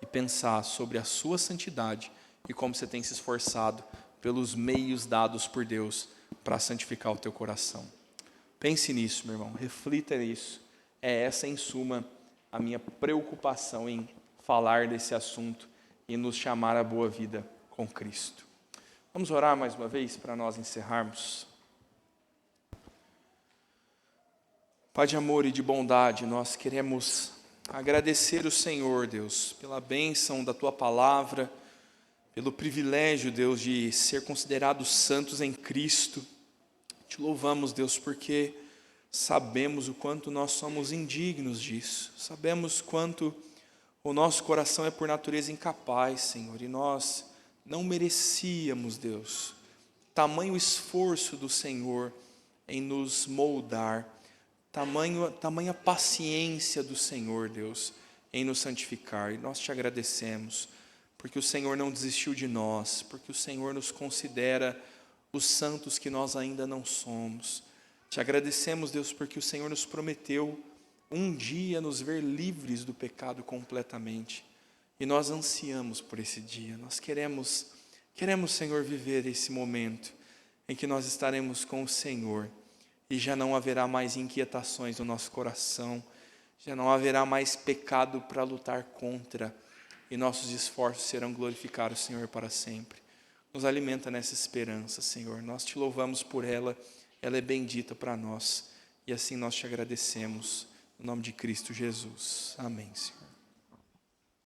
e pensar sobre a sua santidade e como você tem se esforçado pelos meios dados por Deus para santificar o teu coração. Pense nisso, meu irmão, reflita nisso. É essa, em suma, a minha preocupação em falar desse assunto e nos chamar à boa vida com Cristo. Vamos orar mais uma vez para nós encerrarmos. Pai de amor e de bondade, nós queremos agradecer o Senhor, Deus, pela bênção da Tua palavra, pelo privilégio, Deus, de ser considerados santos em Cristo. Te louvamos, Deus, porque sabemos o quanto nós somos indignos disso. Sabemos quanto o nosso coração é por natureza incapaz, Senhor, e nós não merecíamos, Deus, tamanho esforço do Senhor em nos moldar, tamanha paciência do Senhor, Deus, em nos santificar. E nós te agradecemos, porque o Senhor não desistiu de nós, porque o Senhor nos considera os santos que nós ainda não somos. Te agradecemos, Deus, porque o Senhor nos prometeu um dia nos ver livres do pecado completamente. E nós ansiamos por esse dia. Nós queremos, Senhor, viver esse momento em que nós estaremos com o Senhor e já não haverá mais inquietações no nosso coração, já não haverá mais pecado para lutar contra, e nossos esforços serão glorificar o Senhor para sempre. Nos alimenta nessa esperança, Senhor. Nós te louvamos por ela é bendita para nós, e assim nós te agradecemos, no nome de Cristo Jesus. Amém, Senhor.